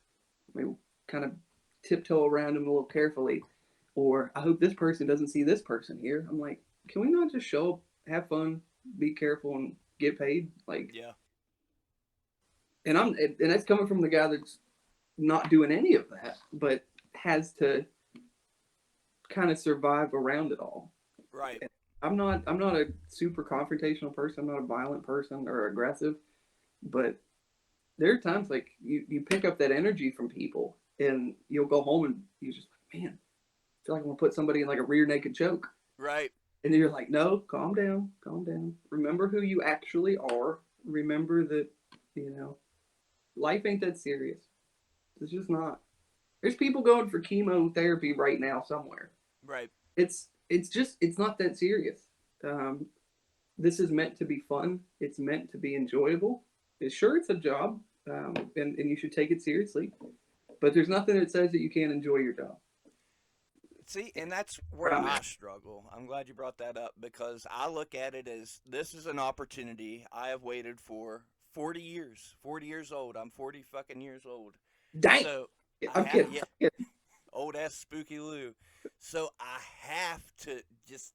I mean, kind of tiptoe around them a little carefully, or I hope this person doesn't see this person here. I'm like, can we not just show up, have fun, be careful, and get paid? Like, Yeah. and that's coming from the guy that's not doing any of that, but has to kind of survive around it all. Right. I'm not a super confrontational person. I'm not a violent person or aggressive, but there are times like you pick up that energy from people, and you'll go home and you just like, man, I feel like I'm gonna put somebody in like a rear naked choke. Right. And then you're like, no, calm down, calm down. Remember who you actually are. Remember that, you know, life ain't that serious. It's just not. There's people going for chemotherapy right now somewhere. Right. It's not that serious. Um, this is meant to be fun. It's meant to be enjoyable. It's a job, and you should take it seriously. But there's nothing that says that you can't enjoy your job. See, and that's Where where I'm I at. struggle. I'm glad you brought that up because I look at it as this is an opportunity I have waited for 40 years. 40 years old. I'm 40 fucking years old. Dang, So I I'm have, kidding. yeah, I'm kidding. old ass Spooky Lou. So I have to just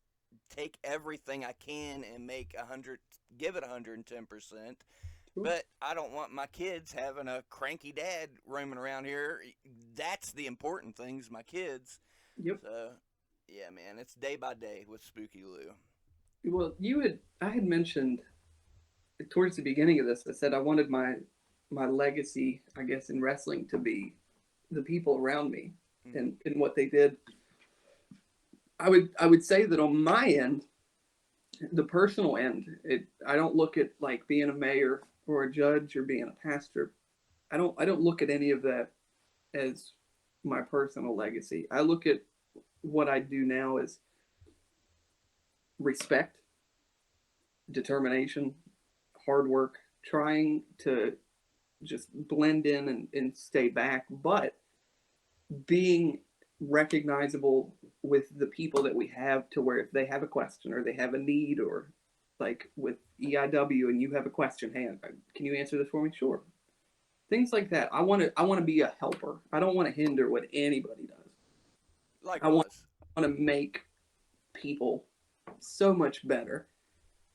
take everything I can and make 100, give it 110%. But I don't want my kids having a cranky dad roaming around here. That's the important things, my kids. Yep. So, yeah, man, it's day by day with Spooky Lou. Well, I had mentioned towards the beginning of this. I said I wanted my legacy, I guess, in wrestling to be the people around me Mm-hmm. and what they did. I would say that on my end, the personal end, I don't look at like being a mayor or a judge or being a pastor. I don't look at any of that as my personal legacy. I look at what I do now as respect, determination, hard work, trying to just blend in and stay back, but being recognizable with the people that we have, to where if they have a question or they have a need, or like with EIW and you have a question, hey, can you answer this for me? Sure. Things like that. I want to be a helper. I don't want to hinder what anybody does. I want Likewise. to make people so much better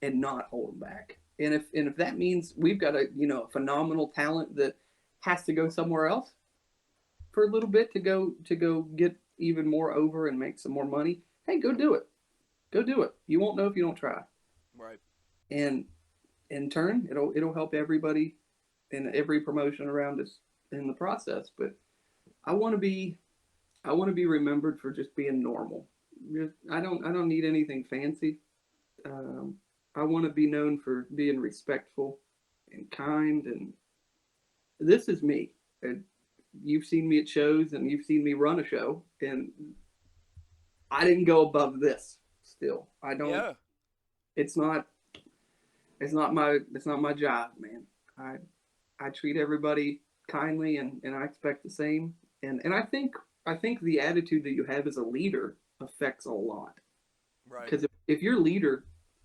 and not hold them back. And if that means we've got a phenomenal talent that has to go somewhere else for a little bit to go get even more over and make some more money, hey, go do it. Go do it. You won't know if you don't try. Right. And in turn, it'll help everybody in every promotion around us in the process. But I want to be I want to be remembered for just being normal. I don't need anything fancy. Um, I want to be known for being respectful and kind, and this is me. And you've seen me at shows, and you've seen me run a show, and I didn't go above this. Still, I don't. Yeah. It's not. It's not my job, man. I I treat everybody kindly, and I expect the same. And I think the attitude that you have as a leader affects a lot. Right. Because if your leader,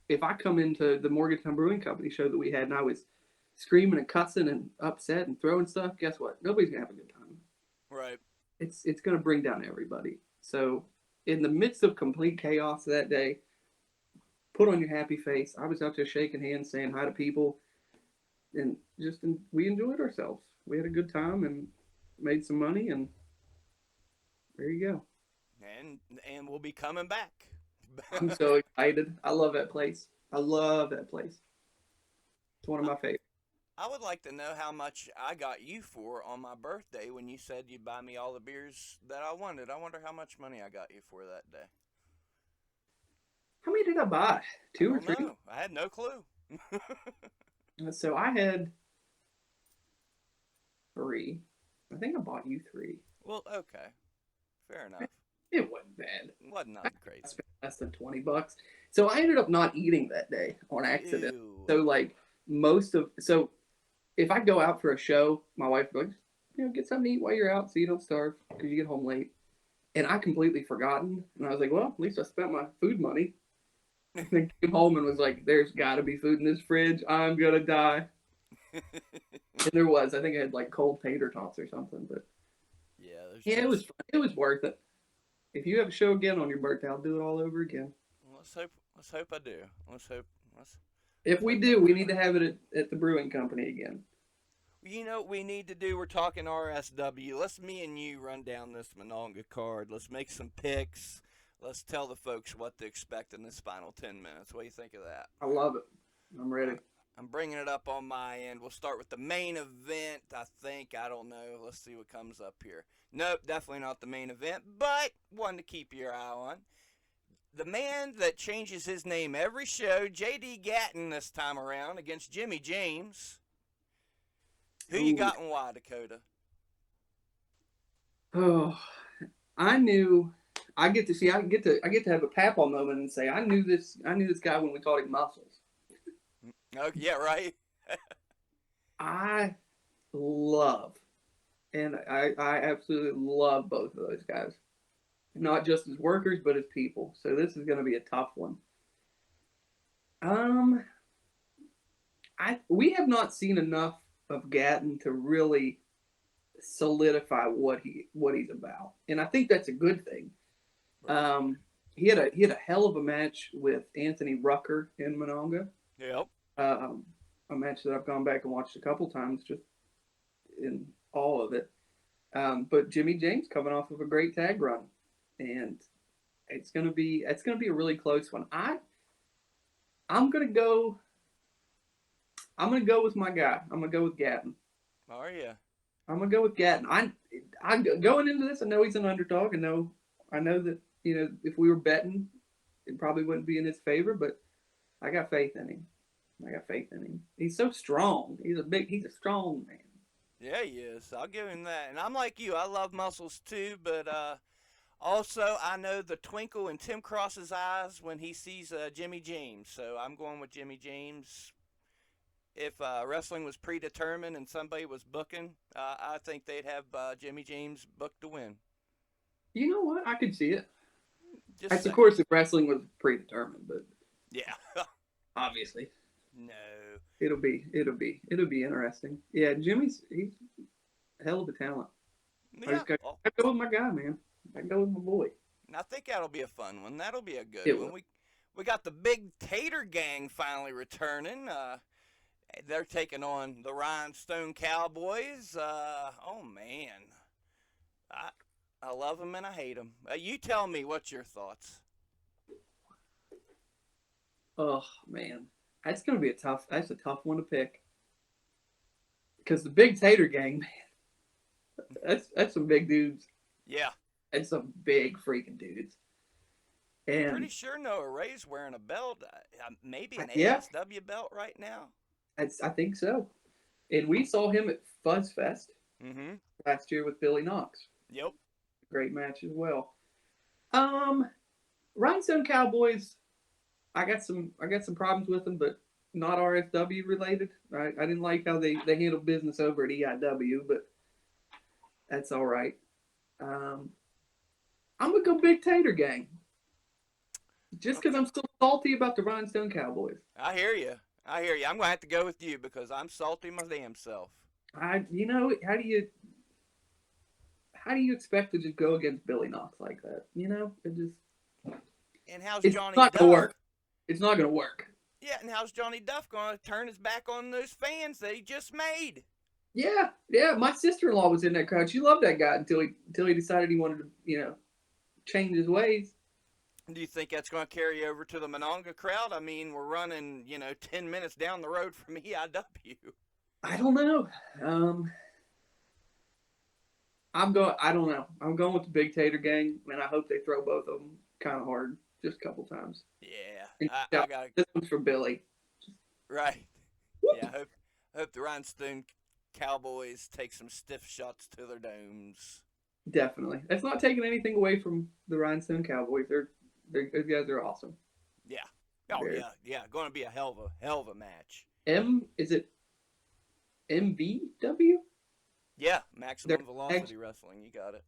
if I come into the Morgantown Brewing Company show that we had, and I was screaming and cussing and upset and throwing stuff, guess what? Nobody's gonna have a good time. Right. It's gonna bring down everybody. So in the midst of complete chaos that day, put on your happy face. I was out there shaking hands, saying hi to people, and we enjoyed ourselves. We had a good time and made some money, and there you go. And we'll be coming back. I'm so excited. I love that place. I love that place. It's one of I, my favorites. I would like to know how much I got you for on my birthday when you said you'd buy me all the beers that I wanted. I wonder how much money I got you for that day. How many did I buy? I Two or don't three? know. I had no clue. So I had three. I think I bought you three. Well, okay. Fair enough. It wasn't bad. Wasn't I nothing crazy. spent less than $20. So I ended up not eating that day on accident. Ew. So like so if I go out for a show, my wife goes, get something to eat while you're out so you don't starve because you get home late. And I completely forgotten. And I was like, well, at least I spent my food money. And then came home and was like, there's got to be food in this fridge. I'm going to die. And there was. I think I had like cold tater tots or something. But Yeah, there's yeah, it was just. fun. It was worth it. If you have a show again on your birthday, I'll do it all over again. Let's hope. Let's hope I do. Let's hope. If Let's we hope I do, we do. need to have it at the brewing company again. You know what we need to do? We're talking RSW. Let's me and you run down this Mononga card. Let's make some picks. Let's tell the folks what to expect in this final 10 minutes. What do you think of that? I love it. I'm ready. I'm bringing it up on my end. We'll start with the main event, I think. I don't know. Let's see what comes up here. Nope, definitely not the main event, but one to keep your eye on. The man that changes his name every show, J.D. Gatton, this time around against Jimmy James. Who you Ooh. got and why, Dakota? Oh, I knew. I get to see. I get to have a Papal moment and say I knew this. I knew this guy when we called him Muscles. Oh, yeah, right. I love, and I absolutely love both of those guys. Not just as workers, but as people. So this is going to be a tough one. Um, we have not seen enough of Gatton to really solidify what he's about, and I think that's a good thing. Right. Um, he had a hell of a match with Anthony Rucker in Mononga. Yep. Um, a match that I've gone back and watched a couple times, just in all of it. But Jimmy James coming off of a great tag run, and it's gonna be a really close one. I'm gonna go. I'm gonna go with my guy. I'm gonna go with Gatton. Are you? I'm gonna go with Gatton. I going into this. I know he's an underdog. I know that if we were betting, it probably wouldn't be in his favor. But I got faith in him. I got faith in him. He's so strong. He's a strong man. Yeah, he is. I'll give him that. And I'm like you. I love muscles too, but also I know the twinkle in Tim Cross's eyes when he sees Jimmy James. So I'm going with Jimmy James. If wrestling was predetermined and somebody was booking, I think they'd have Jimmy James booked to win. You know what? I could see it. Just That's of saying. course if wrestling was predetermined, but Yeah. obviously No. it'll be interesting. Yeah, he's a hell of a talent. I Yeah. just got Oh, to go with my guy, man. I go with my boy. and I think that'll be a fun one. That'll be a good It one. will. We got the Big Tater Gang finally returning. They're taking on the Rhinestone Cowboys. Oh man, I I love them and I hate them. You tell me what's your thoughts. Oh man, that's gonna be a tough. That's a tough one to pick because the Big Tater Gang, man, that's some big dudes. Yeah, That's some big freaking dudes. And pretty sure Noah Ray's wearing a belt, maybe an yeah, ASW belt right now. I think so. And we saw him at Fuzz Fest Mm-hmm. last year with Billy Knox. Yep. Great match as well. Um, Rhinestone Cowboys. I got some problems with them, but not RSW related. I didn't like how they handled business over at EIW, but that's all right. Um, I'm gonna go Big Tater Gang just because Okay. I'm still salty about the Rhinestone Cowboys. I hear you. I hear you. I'm gonna have to go with you because I'm salty my damn self. You know, how do you expect to just go against Billy Knox like that? You know, And how's it's Johnny not gonna Duff? work. It's not gonna work. Yeah, and how's Johnny Duff gonna turn his back on those fans that he just made? Yeah, yeah. My sister-in-law was in that crowd. She loved that guy until he decided he wanted to, change his ways. Do you think that's going to carry over to the Monongah crowd? I mean, we're running, 10 minutes down the road from EIW. I don't know. Um, I'm going. I don't know. I'm going with the Big Tater Gang, and I hope they throw both of them kind of hard, just a couple times. Yeah, And I got this one's for Billy. right. Whoop. Yeah, hope the Rhinestone Cowboys take some stiff shots to their domes. Definitely. That's not taking anything away from the Rhinestone Cowboys. Those guys are awesome. Yeah. Oh They're yeah. Going to be a hell of a match. is it MVW? Yeah, They're maximum tag, velocity wrestling. You got it.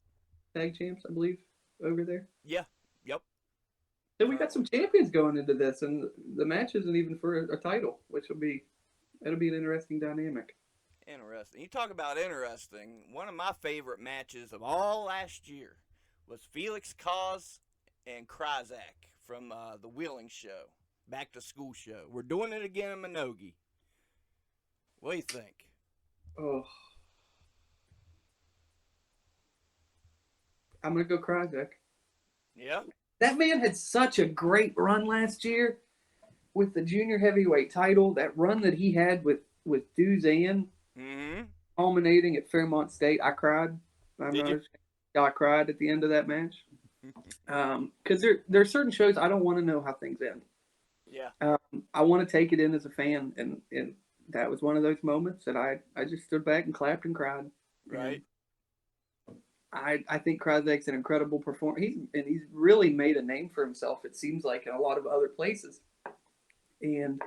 tag champs, I believe, over there. Yeah. Yep. So we got some Currently. champions going into this, and the match isn't even for a title, which that'll be an interesting dynamic. Interesting. You talk about interesting. One of my favorite matches of all last year was Felix Cause and Kryzak from the Wheeling Show, Back to School Show. We're doing it again in Minogi. What do you think? Oh, I'm gonna go Kryzak. Yeah. That man had such a great run last year with the junior heavyweight title. That run that he had with Duzan, Mm-hmm. culminating at Fairmont State. I cried. I'm Did not you? ashamed. I cried at the end of that match. Because there are certain shows I don't want to know how things end. Yeah. I want to take it in as a fan, and that was one of those moments that I just stood back and clapped and cried. And Right. I think Kryzak's an incredible performer. He's really made a name for himself. It seems like in a lot of other places. And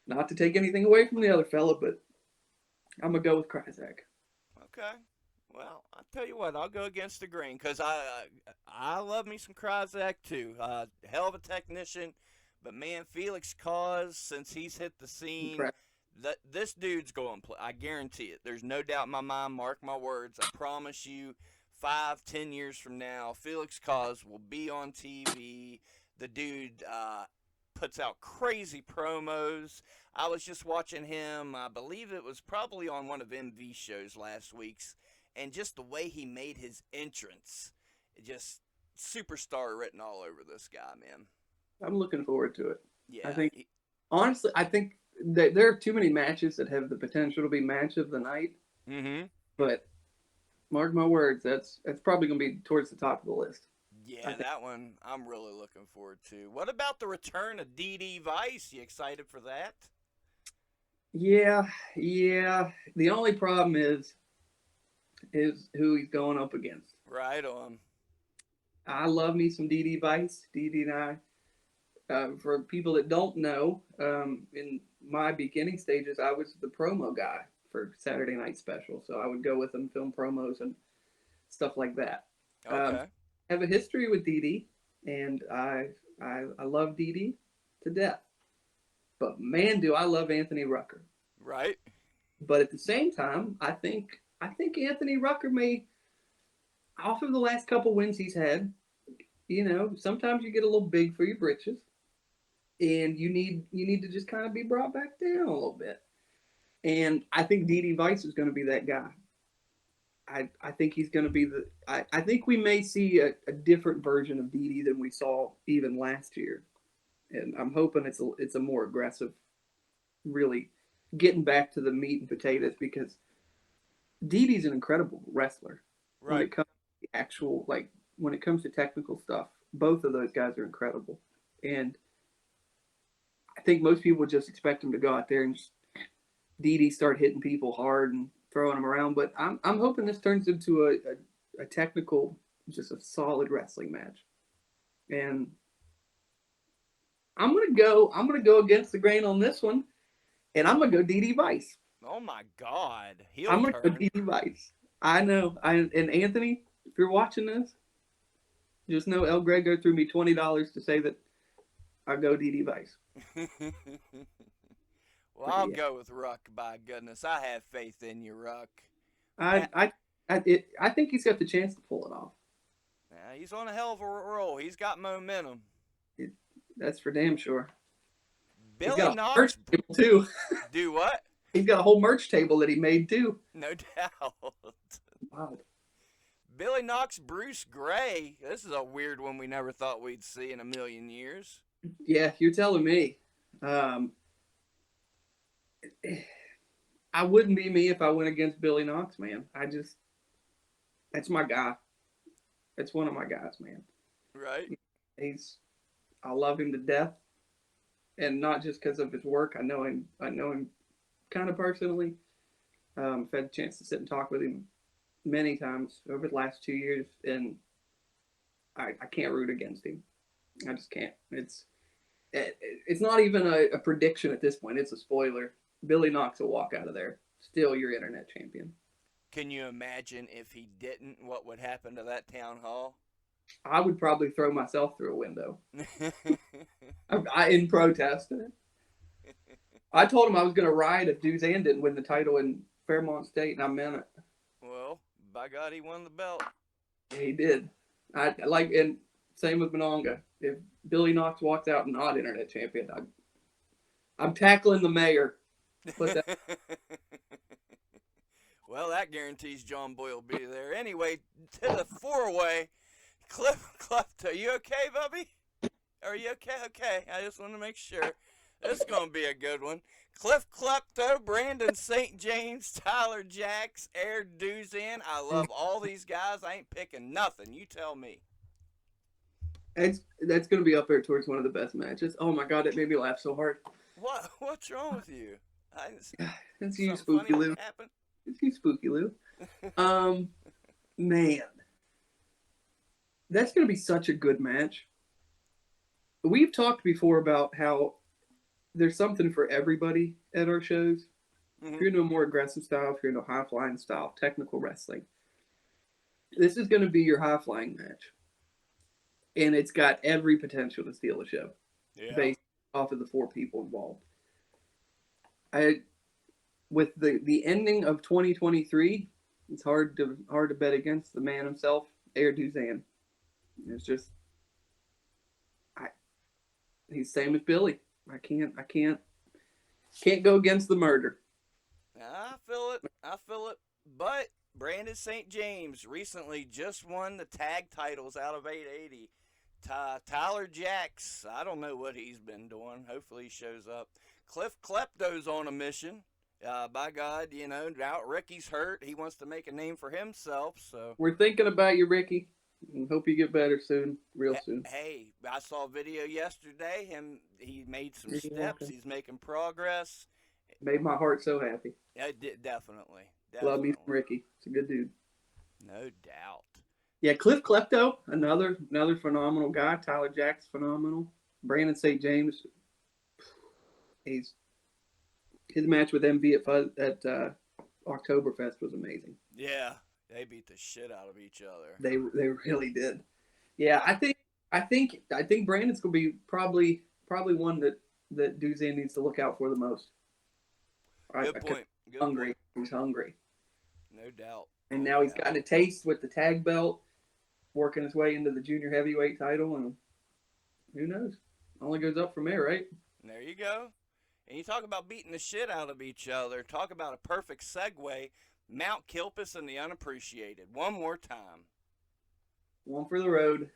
not to take anything away from the other fella, but I'm gonna go with Kryzak. Okay. Well, I'll tell you what. I'll go against the grain because I love me some Kryzak too. Hell of a technician, but man, Felix Cause since he's hit the scene, Incredible. that this dude's going to play. I guarantee it. There's no doubt in my mind. Mark my words. I promise you. 5, 10 years from now, Felix Cause will be on TV. The dude puts out crazy promos. I was just watching him. I believe it was probably on one of MV shows last week's, and just the way he made his entrance, just superstar written all over this guy, man. I'm looking forward to it. I Yeah. think honestly, I think that there are too many matches that have the potential to be match of the night. Mm-hmm. But mark my words, that's probably gonna be towards the top of the list. I Yeah, think. that one I'm really looking forward to. What about the return of DD Vice? You excited for that? Yeah, yeah. The only problem is who he's going up against. Right on. I love me some DD Vice. DD and I. For people that don't know, in my beginning stages, I was the promo guy for Saturday Night Special. So I would go with them, film promos and stuff like that. Um, Okay. have a history with Dee Dee, and I love Dee Dee to death. But man, do I love Anthony Rucker. Right? But at the same time, I think Anthony Rucker may, off of the last couple wins he's had, sometimes you get a little big for your britches, and you need to just kind of be brought back down a little bit. And I think DD Vice is going to be that guy. I think he's going to be I think we may see a different version of DD than we saw even last year, and I'm hoping it's a more aggressive, really getting back to the meat and potatoes, because DD's an incredible wrestler. When Right. it comes to actual, like, when it comes to technical stuff, both of those guys are incredible. And I think most people just expect him to go out there and just DD start hitting people hard and throwing them around. But I'm hoping this turns into a technical, just a solid wrestling match. And I'm gonna go against the grain on this one, and I'm gonna go DD Vice. Oh my God. Heel I'm gonna go turn. DD Vice. I know. And Anthony, if you're watching this, just know El Grego threw me $20 to say that I go DD Vice. Well, But I'll yeah, go with Ruck. By goodness, I have faith in you, Ruck. I I I think he's got the chance to pull it off. He's on a hell of a roll. He's got momentum. It, that's for damn sure. He's Billy got a merch Knox, table too. do what? He's got a whole merch table that he made too. No doubt. Wow. Billy Knox, Bruce Gray. This is a weird one we never thought we'd see in a million years. Yeah, you're telling me. Um, I wouldn't be me if I went against Billy Knox, man. That's my guy. That's one of my guys, man. Right? He's, I love him to death, and not just because of his work. I know him. I know him kind of personally. I've had a chance to sit and talk with him many times over the last 2 years, and I can't root against him. I just can't. It's not even a prediction at this point. It's a spoiler. Billy Knox will walk out of there still your internet champion. Can you imagine if he didn't, what would happen to that town hall? I would probably throw myself through a window. In protest. I told him I was going to riot if Duzan didn't win the title in Fairmont State, and I meant it. Well, by God, he won the belt. He did. I like, and same with Mononga. If Billy Knox walks out not internet champion, I'm tackling the mayor. Put that. Well, that guarantees John Boy will be there. Anyway, to the four-way. Cliff Klepto, you okay, Bubby? Are you okay? Okay, I just want to make sure. This is going to be a good one. Cliff Klepto, Brandon St. James, Tyler Jacks, Air Duzan. I love all these guys. I ain't picking nothing. You tell me. That's going to be up there towards one of the best matches. Oh my God, it made me laugh so hard. What's wrong with you? It's you, Something funny Spooky Lou. happened? It's you, Spooky Lou. Man, that's going to be such a good match. We've talked before about how there's something for everybody at our shows. Mm-hmm. If you're into a more aggressive style, if you're into high flying style, technical wrestling, this is going to be your high flying match. And it's got every potential to steal a show based off of the four people involved. With the ending of 2023, it's hard to bet against the man himself, Air Duzan. It's just, he's same as Billy. I can't go against the murder. I feel it. But Brandon St. James recently just won the tag titles out of 880. Tyler Jacks, I don't know what he's been doing. Hopefully he shows up. Cliff Klepto's on a mission. By God, now Ricky's hurt. He wants to make a name for himself. So we're thinking about you, Ricky. Hope you get better soon, real soon. Hey, I saw a video yesterday. He made some steps. He's making progress. Made my heart so happy. Yeah, definitely. Love me some Ricky. It's a good dude. No doubt. Yeah, Cliff Klepto, another phenomenal guy. Tyler Jacks, phenomenal. Brandon St. James, his match with MV at Oktoberfest was amazing. Yeah, they beat the shit out of each other. They really did. Yeah, I think Brandon's gonna be probably one that Duzan needs to look out for the most. Good Because point. Good hungry. point. He's hungry, No doubt. and No now he's doubt. gotten a taste with the tag belt, working his way into the junior heavyweight title, and who knows? Only goes up from there, right? There you go. And you talk about beating the shit out of each other. Talk about a perfect segue. Mount Kilpis and the Unappreciated. One more time. One for the road.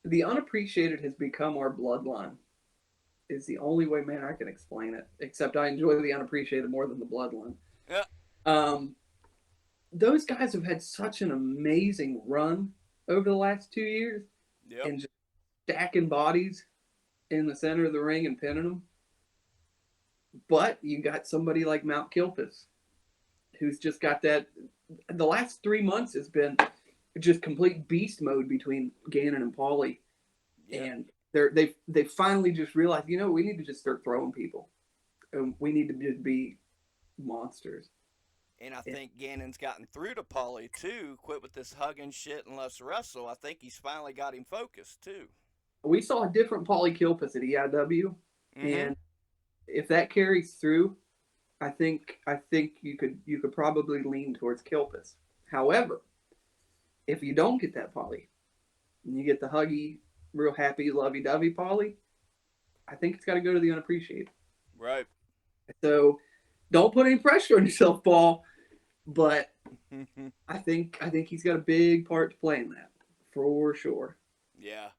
The unappreciated has become our bloodline. Is the only way, man, I can explain it. Except I enjoy the unappreciated more than the bloodline. Yeah. Um, those guys have had such an amazing run over the last 2 years, Yep. and just stacking bodies in the center of the ring and pinning them. But you got somebody like Mount Kilpis, who's just got that. The last 3 months has been just complete beast mode between Gannon and Paulie, Yep. and they finally just realized, we need to just start throwing people, and we need to just be monsters. And I And think Gannon's gotten through to Paulie too. Quit with this hugging shit and let's wrestle. I think he's finally got him focused too. we saw a different Paulie Kilpis at EIW, Mm-hmm. and if that carries through, I think you could probably lean towards Kilpis. However, if you don't get that Paulie, and you get the huggy, real happy, lovey dovey Paulie, I think it's got to go to the unappreciated. Right. So don't put any pressure on yourself, Paul. But I think he's got a big part to play in that for sure. Yeah.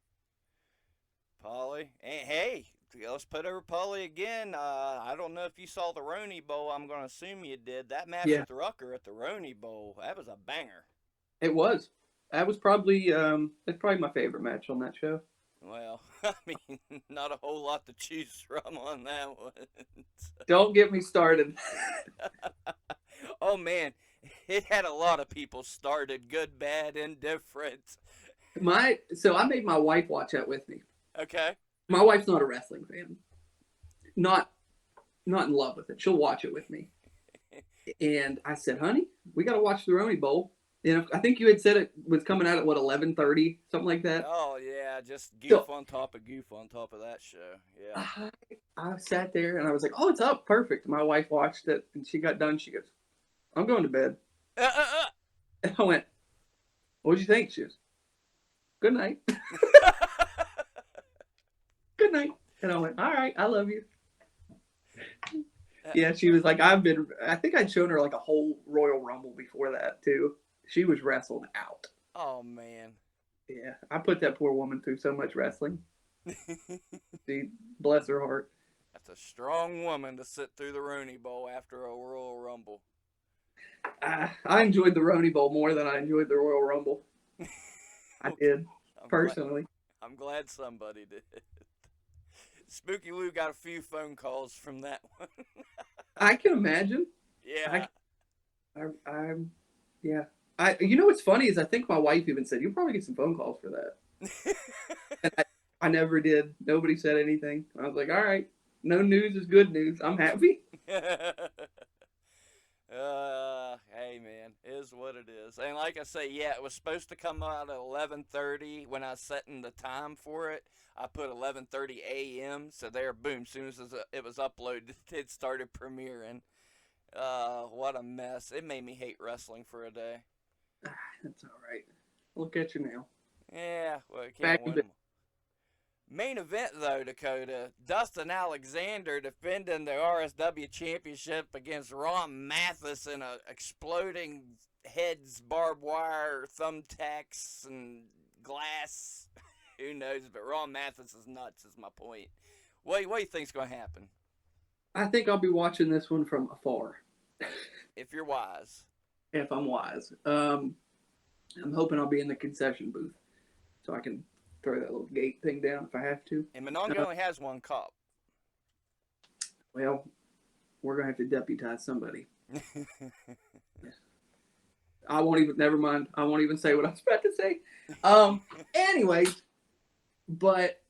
Paulie. Hey, let's put over Paulie again. I don't know if you saw the Roni Bowl. I'm going to assume you did. That match Yeah, with Rucker at the Roni Bowl, that was a banger. it was. That was probably that's probably my favorite match on that show. Well, I mean, not a whole lot to choose from on that one. Don't get me started. Oh, man. It had a lot of people started, good, bad, indifferent. So I made my wife watch that with me. Okay. My wife's not a wrestling fan. Not not in love with it. She'll watch it with me. And I said, honey, we got to watch the Roni Bowl. And I think you had said it was coming out at what 11:30, something like that. Oh, yeah, just So goof on top of that show. Yeah. I, I sat there and I was like, oh, it's up, perfect. My wife watched it and she got done. She goes, I'm going to bed. Uh, uh, And I went, what'd you think? She goes, good night. Good night. And I went, all right, I love you. uh. Yeah, she was like, I think I'd shown her like a whole Royal Rumble before that too. She was wrestled out. Oh, man. Yeah, I put that poor woman through so much wrestling. She, bless her heart. That's a strong woman to sit through the Rooney Bowl after a Royal Rumble. I enjoyed the Roni Bowl more than I enjoyed the Royal Rumble. I Okay, did, I'm glad. personally. I'm glad somebody did. Spooky Lou got a few phone calls from that one. I can imagine. Yeah. I'm, yeah. You know what's funny is I think my wife even said, you'll probably get some phone calls for that. And I never did. Nobody said anything. I was like, all right, no news is good news. I'm happy. Hey man, is what it is. And like I say, yeah, it was supposed to come out at 11:30 when I was setting the time for it. I put 11:30 a.m. So there, boom, as soon as it was uploaded, it started premiering. What a mess. It made me hate wrestling for a day. That's all right. Look at you now. Yeah, well, you can't Back in win them. Main event though, Dakota. Dustin Alexander defending the RSW championship against Ron Mathis in a exploding heads, barbed wire, thumbtacks, and glass. Who knows? But Ron Mathis is nuts. Is my point. What do you think's gonna happen? I think I'll be watching this one from afar, If you're wise. if I'm wise. I'm hoping I'll be in the concession booth so I can throw that little gate thing down if I have to. And Mononga Uh, only has one cop. well, we're gonna have to deputize somebody. I won't even. Never mind. I won't even say what I was about to say. Anyway, but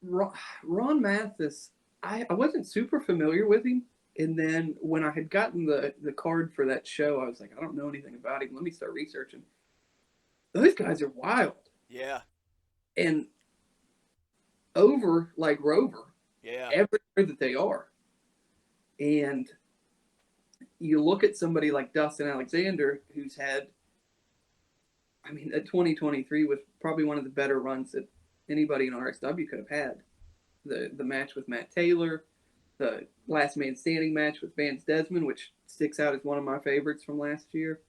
Ron Mathis, I wasn't super familiar with him And then when I had gotten the card for that show, I was like, I don't know anything about him. Let me start researching. Those guys are wild. Yeah. And over like Rover, Yeah. everywhere that they are. And you look at somebody like Dustin Alexander, who's had, I mean, 2023 was probably one of the better runs that anybody in RSW could have had. The match with Matt Taylor, the last man standing match with Vance Desmond, which sticks out as one of my favorites from last year.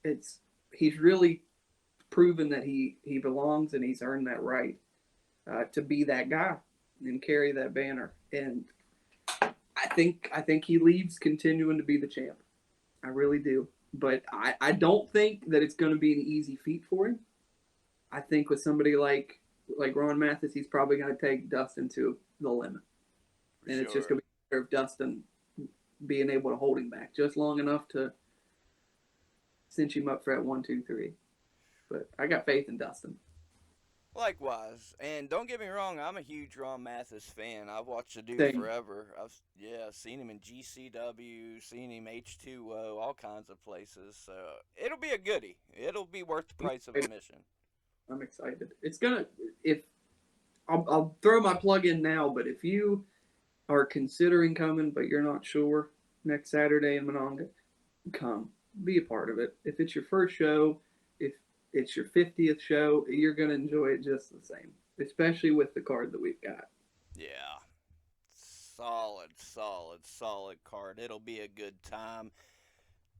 It's he's really proven that he belongs and he's earned that right to be that guy and carry that banner. And I think he leaves continuing to be the champ. I really do. But I don't think that it's going to be an easy feat for him. I think with somebody like Ron Mathis, he's probably going to take Dustin to the limit. And it's just going to be a matter of Dustin being able to hold him back just long enough to cinch him up for that 1, 2, 3. But I got faith in Dustin. Likewise, and don't get me wrong, I'm a huge Ron Mathis fan. I've watched the dude Same. forever. I've seen him in GCW, seen him H2O, all kinds of places. So it'll be a goodie. It'll be worth the price of admission. I'm excited. It's gonna if I'll throw my plug in now, but if you are considering coming but you're not sure next Saturday in Monongah, come. Be a part of it. If it's your first show, if it's your 50th show, you're going to enjoy it just the same, especially with the card that we've got. Yeah. Solid card. It'll be a good time.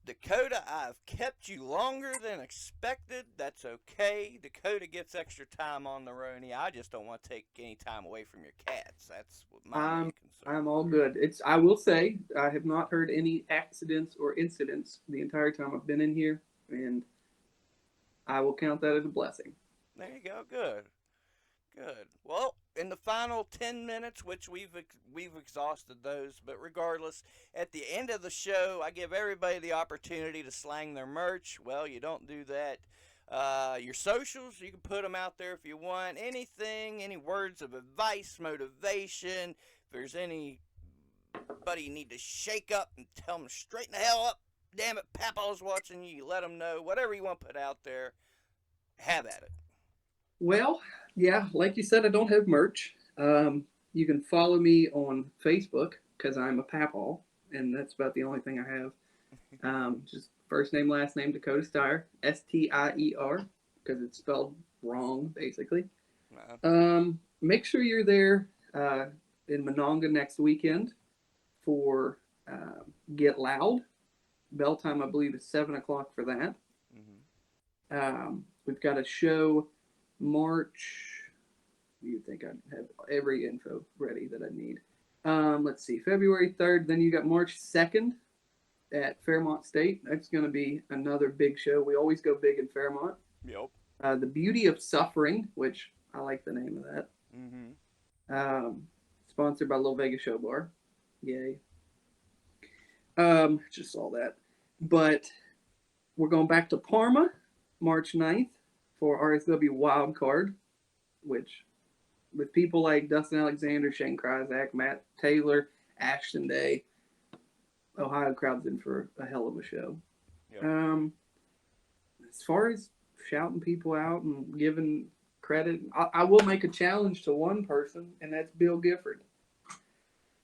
Dakota, I've kept you longer than expected. That's okay. Dakota gets extra time on the Roni. I just don't want to take any time away from your cats. That's what my main concern. I'm all good. I will say I have not heard any accidents or incidents the entire time I've been in here, and I will count that as a blessing. There you go. Good. Well, in the final 10 minutes, which we've exhausted those, but regardless, at the end of the show, I give everybody the opportunity to slang their merch. Well, you don't do that. Your socials, you can put them out there if you want. Anything, any words of advice, motivation. If there's anybody you need to shake up and tell them to straighten the hell up. Damn it, Papa's watching you. You let them know. Whatever you want to put out there, have at it. Well, yeah, like you said, I don't have merch. You can follow me on Facebook because I'm a Papaw, and that's about the only thing I have. Just first name, last name, Dakota Stier, Stier, because it's spelled wrong, basically. Make sure you're there in Monongah next weekend for Get Loud. Bell time, I believe, is 7 o'clock for that. Mm-hmm. We've got a show March. You think I'd have every info ready that I need. Let's see, February 3rd. Then you got March 2nd at Fairmont State. That's going to be another big show. We always go big in Fairmont. Yep. The Beauty of Suffering, which I like the name of that. Mm-hmm. Sponsored by Little Vegas Show Bar. Yay. Just saw that. But we're going back to Parma, March 9th for RSW Wild Card, which with people like Dustin Alexander, Shane Kryzak, Matt Taylor, Ashton Day, Ohio crowd's in for a hell of a show. Yep. As far as shouting people out and giving credit, I will make a challenge to one person, and that's Bill Gifford.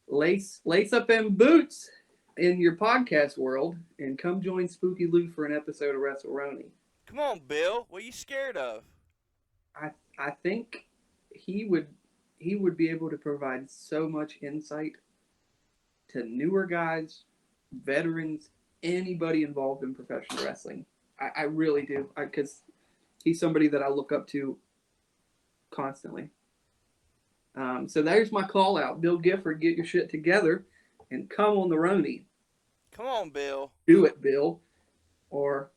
Lace up them boots in your podcast world and come join Spooky Lou for an episode of WrestleRoni. Come on, Bill. What are you scared of? I think he would be able to provide so much insight to newer guys, veterans, anybody involved in professional wrestling. I really do, because he's somebody that I look up to constantly. So there's my call out. Bill Gifford, get your shit together and come on the Roni. Come on, Bill. Do it, Bill. Or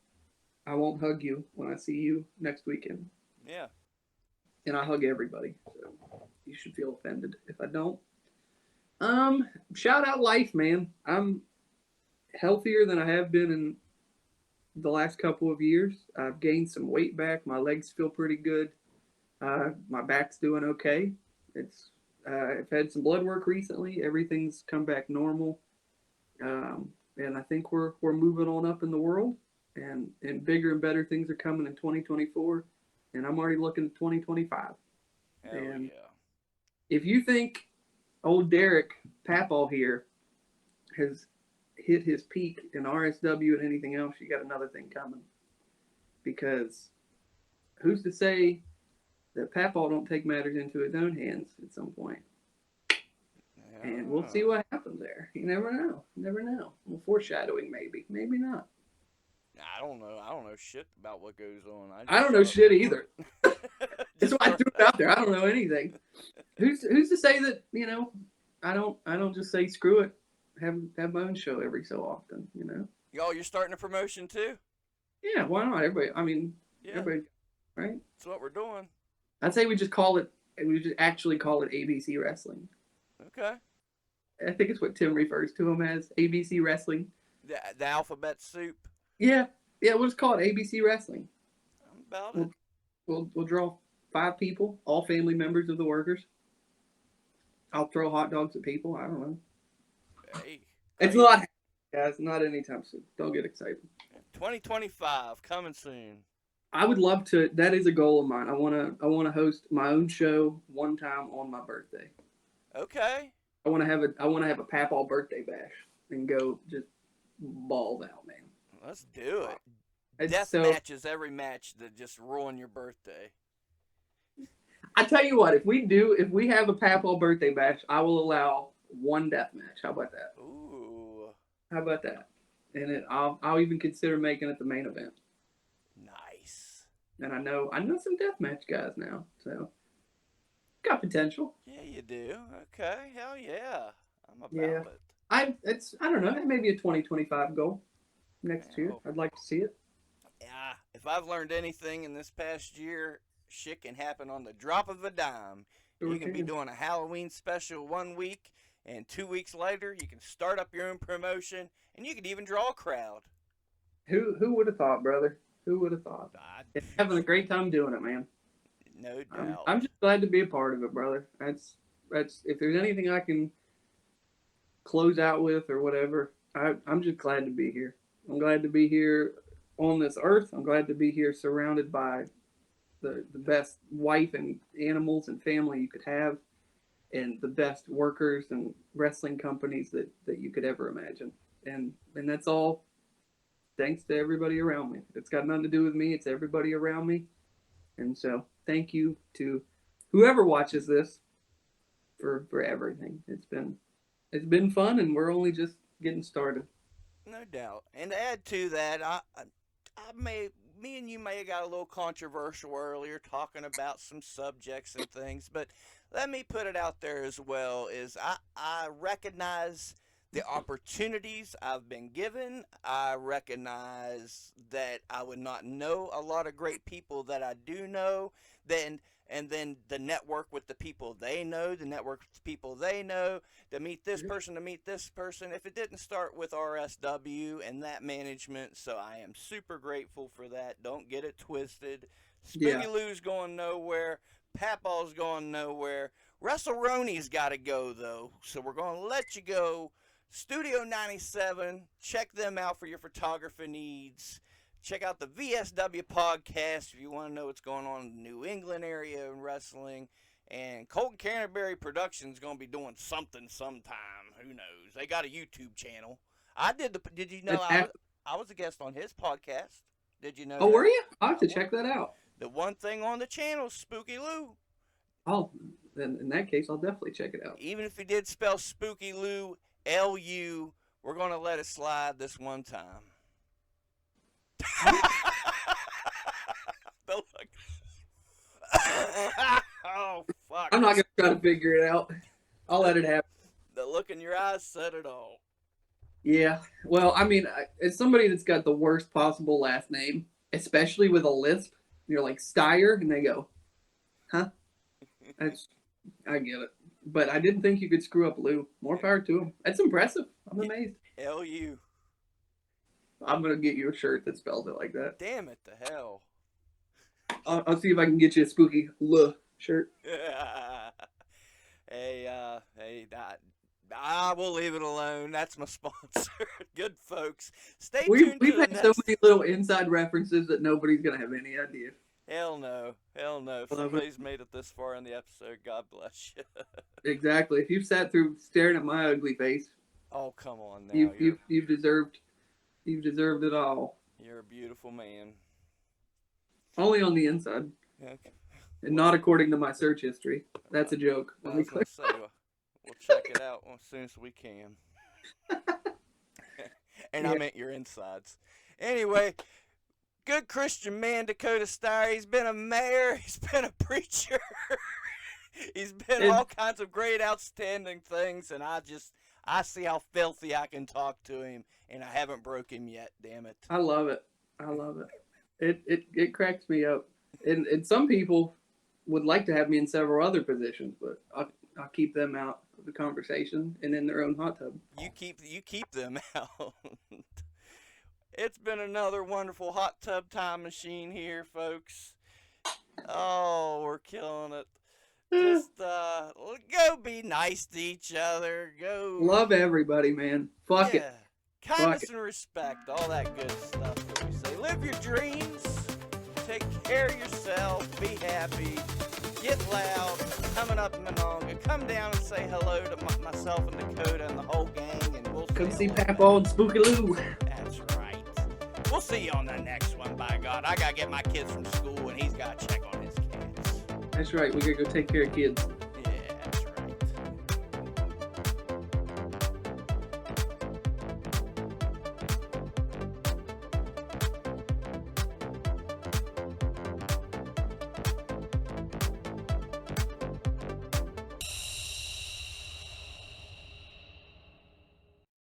I won't hug you when I see you next weekend. Yeah. And I hug everybody. So you should feel offended if I don't. Shout out life, man. I'm healthier than I have been in the last couple of years. I've gained some weight back. My legs feel pretty good. My back's doing okay. It's I've had some blood work recently. Everything's come back normal, and I think we're moving on up in the world, and bigger and better things are coming in 2024, and I'm already looking at 2025. Hell And yeah. if you think old Derek Papal here has hit his peak in RSW and anything else, you got another thing coming. Because who's to say that Papal don't take matters into his own hands at some point? And we'll see what happens there. You never know. You never know. Well, foreshadowing, maybe. Maybe not. I don't know. I don't know shit about what goes on. I don't know shit either. That's Just why I threw it out there. I don't know anything. Who's to say that, I don't just say screw it. Have my own show every so often, Y'all, you're starting a promotion too? Yeah, why not? Everybody, Yeah. everybody, right? That's what we're doing. I'd say we just actually call it ABC Wrestling. Okay. I think it's what Tim refers to him as, ABC Wrestling. The alphabet soup. Yeah, we'll just call it ABC Wrestling. I'm about it. We'll draw 5 people, all family members of the workers. I'll throw hot dogs at people. I don't know. Hey. It's not, guys, not anytime soon. Don't get excited. 2025 coming soon. I would love to. That is a goal of mine. I want to host my own show one time on my birthday. Okay. I want to have a Papal birthday bash and go just balls out, man. Let's do it. It's Death matches every match that just ruin your birthday. I tell you what, if we have a Papal birthday bash, I will allow one death match. How about that? Ooh. How about that? And I'll even consider making it the main event. Nice. And I know some death match guys now, so got potential. Yeah, you do. Okay. Hell yeah. I'm about it. I don't know. That may be a 2025 goal next year. I'd like to see it. Yeah. If I've learned anything in this past year, shit can happen on the drop of a dime. You can be doing a Halloween special 1 week, and 2 weeks later, you can start up your own promotion, and you can even draw a crowd. Who would have thought, brother? Who would have thought? Having a great time doing it, man. No doubt. I'm just glad to be a part of it, brother. That's if there's anything I can close out with or whatever, I'm just glad to be here. I'm glad to be here on this earth. I'm glad to be here surrounded by the best wife and animals and family you could have, and the best workers and wrestling companies that you could ever imagine. And that's all thanks to everybody around me. It's got nothing to do with me. It's everybody around me. And so thank you to whoever watches this for everything. It's been fun, and we're only just getting started. No doubt. And to add to that, me and you may have got a little controversial earlier talking about some subjects and things, but let me put it out there as well, is I recognize the opportunities I've been given. I recognize that I would not know a lot of great people that I do know. And then the network with the people they know, the network with the people they know, to meet this person, if it didn't start with RSW and that management. So I am super grateful for that. Don't get it twisted. Spooky Lou's going nowhere. Papaw's going nowhere. WrestleRoni's got to go, though. So we're going to let you go. Studio 97, check them out for your photography needs. Check out the VSW podcast if you want to know what's going on in the New England area in wrestling. And Colton Canterbury Productions is going to be doing something sometime. Who knows? They got a YouTube channel. Did you know I was a guest on his podcast? Did you know that? Were you? I'll have to check that out. The one thing on the channel is Spooky Lou. Oh, then in that case, I'll definitely check it out. Even if he did spell Spooky Lou, L-U, we're going to let it slide this one time. Oh, fuck. I'm not going to try to figure it out. I'll let it happen. The look in your eyes said it all. Yeah. Well, I mean, as somebody that's got the worst possible last name, especially with a lisp, you're like Stier, and they go, huh? I get it. But I didn't think you could screw up Lou. More power to him. That's impressive. I'm amazed. L-U. I'm going to get you a shirt that spells it like that. Damn it to hell. I'll see if I can get you a Spooky Lou shirt. I will leave it alone. That's my sponsor. Good folks. Stay We've tuned to the had so next. many little inside references that nobody's gonna have any idea. Hell no. Hell no. If I love it. somebody's made it this far in the episode, God bless you. Exactly. If you've sat through staring at my ugly face, Oh, come on now. you've deserved it all. You're a beautiful man. Only on the inside, Okay. and not according to my search history. That's a joke. I was going to say, we'll check it out as soon as we can. And I meant your insides. Anyway, good Christian man, Dakota Stier. He's been a mayor. He's been a preacher. He's been all kinds of great, outstanding things. And I see how filthy I can talk to him. And I haven't broke him yet, damn it. I love it. It cracks me up. And some people would like to have me in several other positions, but I'll keep them out of the conversation and in their own hot tub. You keep them out. It's been another wonderful hot tub time machine here, folks. Oh, we're killing it. Just go be nice to each other. Go love everybody, man. Fuck it. Kindness and respect, all that good stuff that we say. Live your dreams. Take care of yourself. Be happy. Get loud. Coming up in Monongah. Come down and say hello to myself and Dakota and the whole gang, and we'll come see Papa and Spooky Lou. That's right. We'll see you on the next one, by God. I gotta get my kids from school, and he's gotta check on his kids. That's right. We gotta go take care of kids.